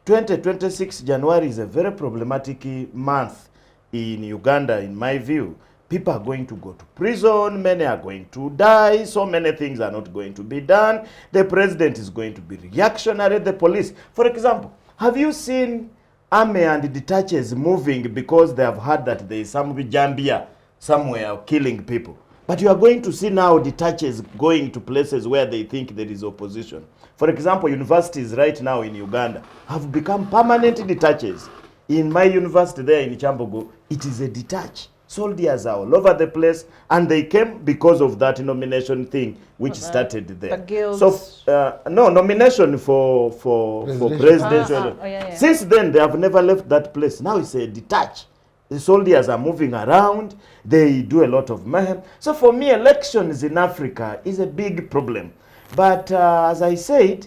2026 January is a very problematic month in Uganda, in my view. People are going to go to prison, many are going to die, so many things are not going to be done. The president is going to be reactionary, the police. For example, have you seen army and detachers moving because they have heard that there is some Jambia somewhere killing people? But you are going to see now detachers going to places where they think there is opposition. For example, universities right now in Uganda have become permanent detachers. In my university there in Chambogo, it is a detach. Soldiers are all over the place, and they came because of that nomination thing which started there. The guilds. So, no, nomination for presidential. Since then, they have never left that place. Now it's a detach. The soldiers are moving around. They do a lot of mayhem. So for me, elections in Africa is a big problem. But as I said,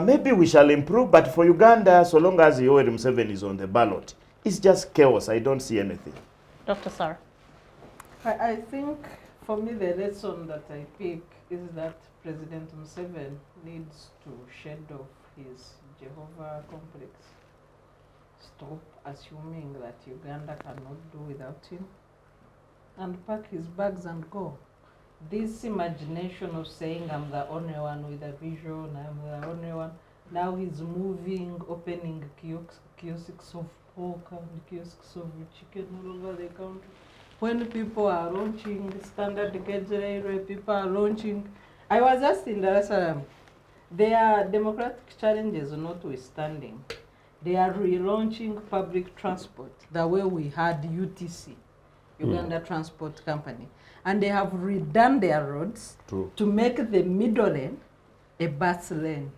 maybe we shall improve, but for Uganda, so long as Yoweri Museveni is on the ballot, it's just chaos. I don't see anything. Dr. Sarah. I think for me the lesson that I pick is that President Museveni needs to shed off his Jehovah complex. Stop assuming that Uganda cannot do without him, and pack his bags and go. This imagination of saying I'm the only one with a vision, I'm the only one. Now he's moving, opening kiosks of pork and kiosks of chicken all over the country. When people are launching standard gauge railway, people are launching. I was just in Dar es Salaam. Their democratic challenges notwithstanding, they are relaunching public transport the way we had UTC, Uganda Transport Company. And they have redone their roads to make the middle lane a bus lane,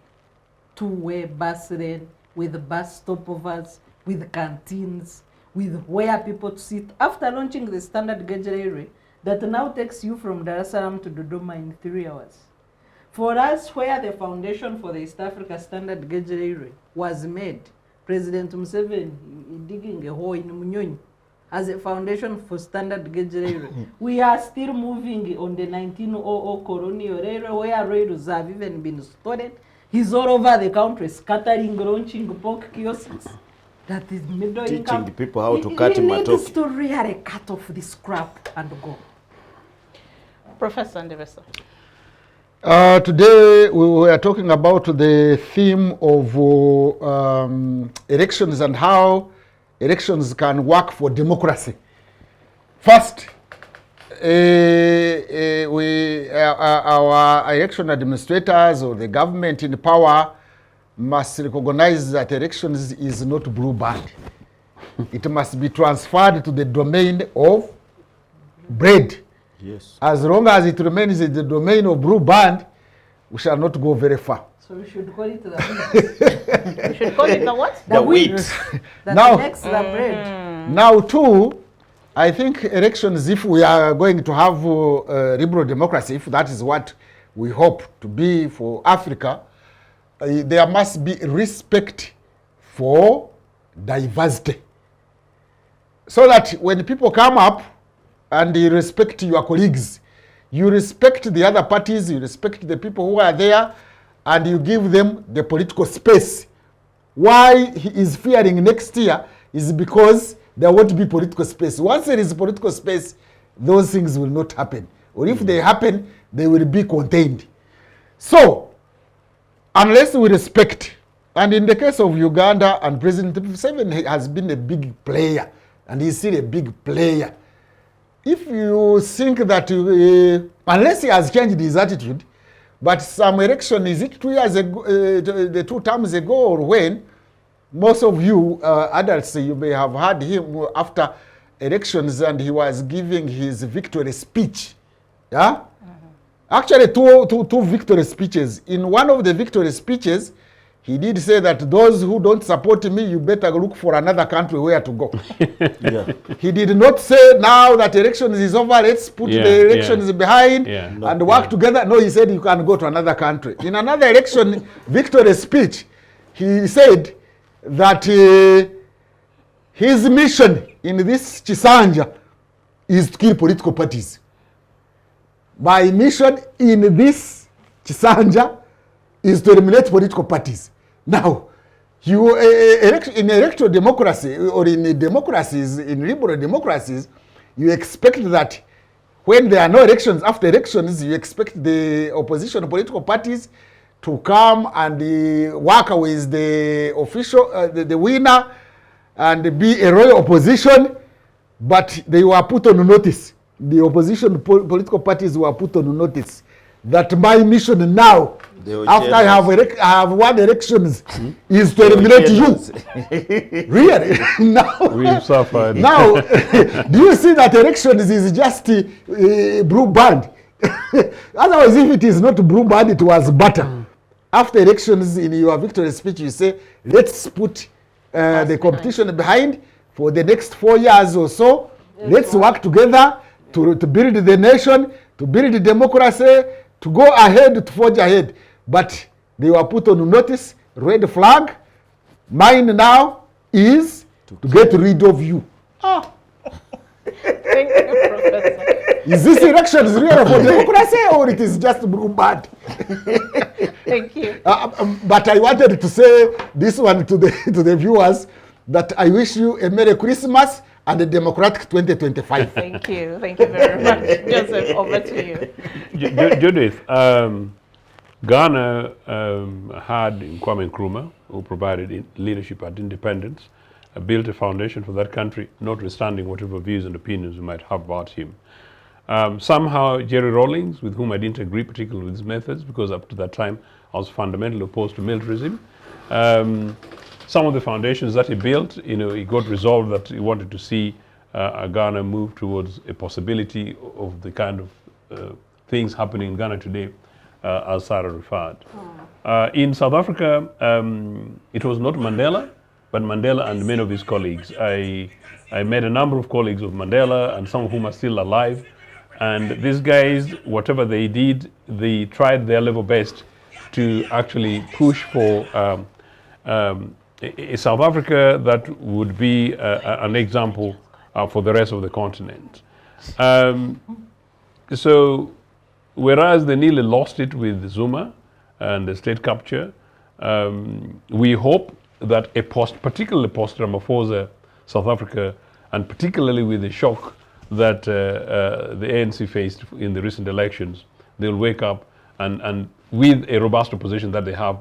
two-way bus lane with bus stopovers, with canteens, with where people sit. After launching the standard gauge railway, that now takes you from Dar es Salaam to Dodoma in 3 hours. For us, where the foundation for the East Africa standard gauge railway was made, President Museveni digging a hole in Munyonyi as a foundation for standard gauge railway. We are still moving on the 1900 colonial railway, where rails have even been stolen. He's all over the country, scattering, launching pork kiosks. That is middle income. Teaching the people how to cut matoke. He needs to really cut off this crap and go. Professor Ndebesa. Today we were talking about the theme of elections and how elections can work for democracy. First, our election administrators or the government in power must recognize that elections is not blue band. It must be transferred to the domain of bread. Yes. As long as it remains in the domain of blue band, we shall not go very far. So we should call it the wheat. We should call it the what? The wheat. That Now- makes the bread. Now, too, I think elections, if we are going to have liberal democracy, if that is what we hope to be for Africa, there must be respect for diversity. So that when people come up and you respect your colleagues, you respect the other parties, you respect the people who are there, and you give them the political space. Why he is fearing next year is because there won't be political space. Once there is political space, those things will not happen. Or if they happen, they will be contained. So, unless we respect, and in the case of Uganda and President Museveni has been a big player, and he's still a big player. If you think that, unless he has changed his attitude, but some election, is it 2 years ago, the 2 terms ago or when, most of you adults, you may have heard him after elections and he was giving his victory speech. Yeah? Actually, two victory speeches. In one of the victory speeches, he did say that those who don't support me, you better look for another country where to go. Yeah. He did not say now that elections is over, let's put the elections behind and work together. No, he said you can go to another country. In another election victory speech, he said that his mission in this Chisanja is to kill political parties. My mission in this Chisanja is to eliminate political parties. Now, you in electoral democracy or in democracies, in liberal democracies, you expect that when there are no elections, after elections, you expect the opposition political parties to come and work with the official, the winner, and be a royal opposition, but they were put on notice. The opposition political parties were put on notice that my mission now, after I have won elections, is to eliminate you. Really? Now, We've suffered. now, do you see that elections is just blue band? Otherwise, if it is not blue band, it was butter. After elections, in your victory speech, you say, let's put the competition behind for the next 4 years or so. Let's work together to build the nation, to build democracy, to go ahead, to forge ahead. But They were put on notice, red flag. Mine now is to get rid of you. Ah. Thank you, Professor. Is this elections really for democracy or it is just bad? Thank you. But I wanted to say this one to the viewers, that I wish you a Merry Christmas and a democratic 2025. Thank you. Thank you very much. Joseph, over to you. Judith, Ghana had Kwame Nkrumah, who provided leadership and independence, built a foundation for that country, notwithstanding whatever views and opinions we might have about him. Somehow, Jerry Rawlings, with whom I didn't agree particularly with his methods, because up to that time I was fundamentally opposed to militarism. Some of the foundations that he built, he got resolved that he wanted to see Ghana move towards a possibility of the kind of things happening in Ghana today, as Sarah referred. In South Africa, it was not Mandela, but Mandela and many of his colleagues. I met a number of colleagues of Mandela, and some of whom are still alive. And these guys, whatever they did, they tried their level best to actually push for a South Africa that would be an example for the rest of the continent. So, whereas they nearly lost it with Zuma and the state capture, we hope that particularly post-Ramaphosa South Africa, and particularly with the shock that the ANC faced in the recent elections, they'll wake up and with a robust opposition that they have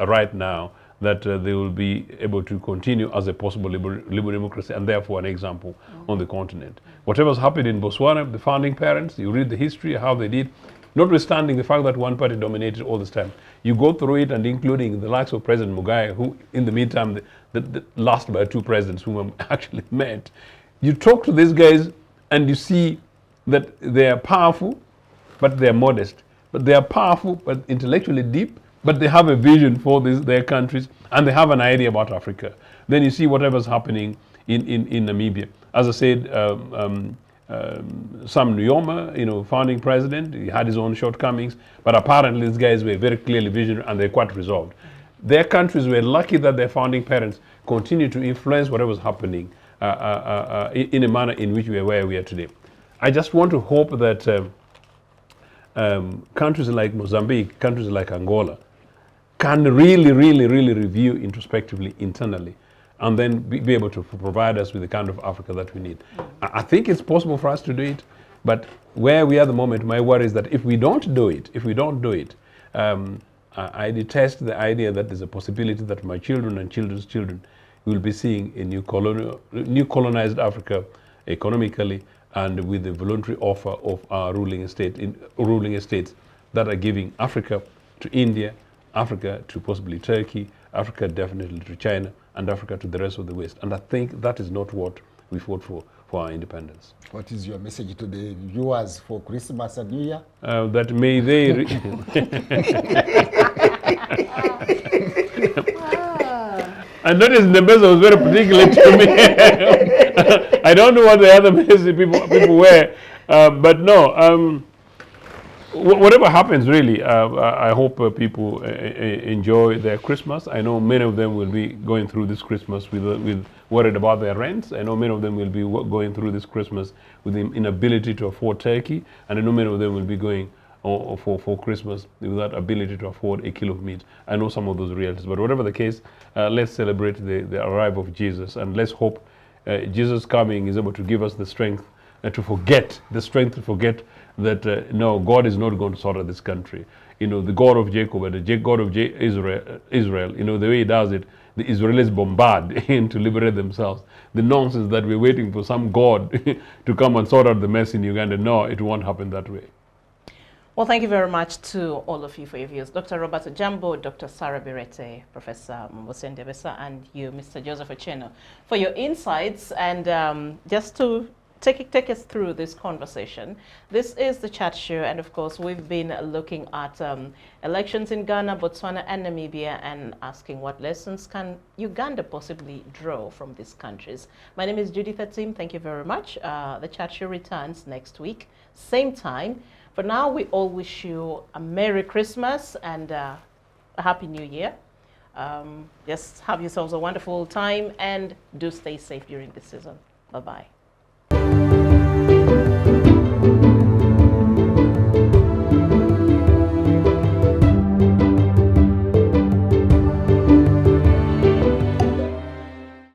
right now, that they will be able to continue as a possible liberal democracy and therefore an example on the continent. Whatever's happened in Botswana, the founding parents, you read the history, how they did, notwithstanding the fact that one party dominated all this time. You go through it, and including the likes of President Mugabe, who in the meantime, the last by two presidents whom I actually met. You talk to these guys and you see that they are powerful, but they are modest. But they are powerful, but intellectually deep, but they have a vision for their countries, and they have an idea about Africa. Then you see whatever's happening in Namibia. As I said, Sam Nujoma, founding president, he had his own shortcomings, but apparently these guys were very clearly visionary and they're quite resolved. Their countries were lucky that their founding parents continued to influence whatever was happening in a manner in which we are where we are today. I just want to hope that countries like Mozambique, countries like Angola, can really review introspectively, internally, and then be able to provide us with the kind of Africa that we need. I think it's possible for us to do it, but where we are at the moment, my worry is that if we don't do it, I detest the idea that there's a possibility that my children and children's children will be seeing a new colonized Africa economically and with the voluntary offer of our ruling estates that are giving Africa to India, Africa to possibly Turkey, Africa definitely to China, and Africa to the rest of the West. And I think that is not what we fought for our independence. What is your message to the viewers for Christmas and New Year? That may they... I noticed the message was very particular to me. I don't know what the other message people were, but no. Whatever happens, really, I hope people enjoy their Christmas. I know many of them will be going through this Christmas with worried about their rents. I know many of them will be going through this Christmas with the inability to afford turkey, and I know many of them will be going for Christmas without ability to afford a kilo of meat. I know some of those realities, but whatever the case, let's celebrate the arrival of Jesus, and let's hope Jesus coming is able to give us the strength to forget that no, God is not going to sort out this country. The God of Jacob and the God of Israel, the way he does it, the Israelis bombard to liberate themselves. The nonsense that we're waiting for some God to come and sort out the mess in Uganda, no, it won't happen that way. Well, thank you very much to all of you for your views. Dr. Robert Ojambo, Dr. Sarah Birete, Professor Mbosende Besa, and you, Mr. Joseph Ocheno, for your insights. And just to take us through this conversation, this is the Chat Show, and of course we've been looking at elections in Ghana, Botswana, and Namibia, and asking what lessons can Uganda possibly draw from these countries. My name is Judith Atim. Thank you very much. The Chat Show returns next week, same time. For now, we all wish you a Merry Christmas and a Happy New Year. Just have yourselves a wonderful time and do stay safe during this season. Bye-bye.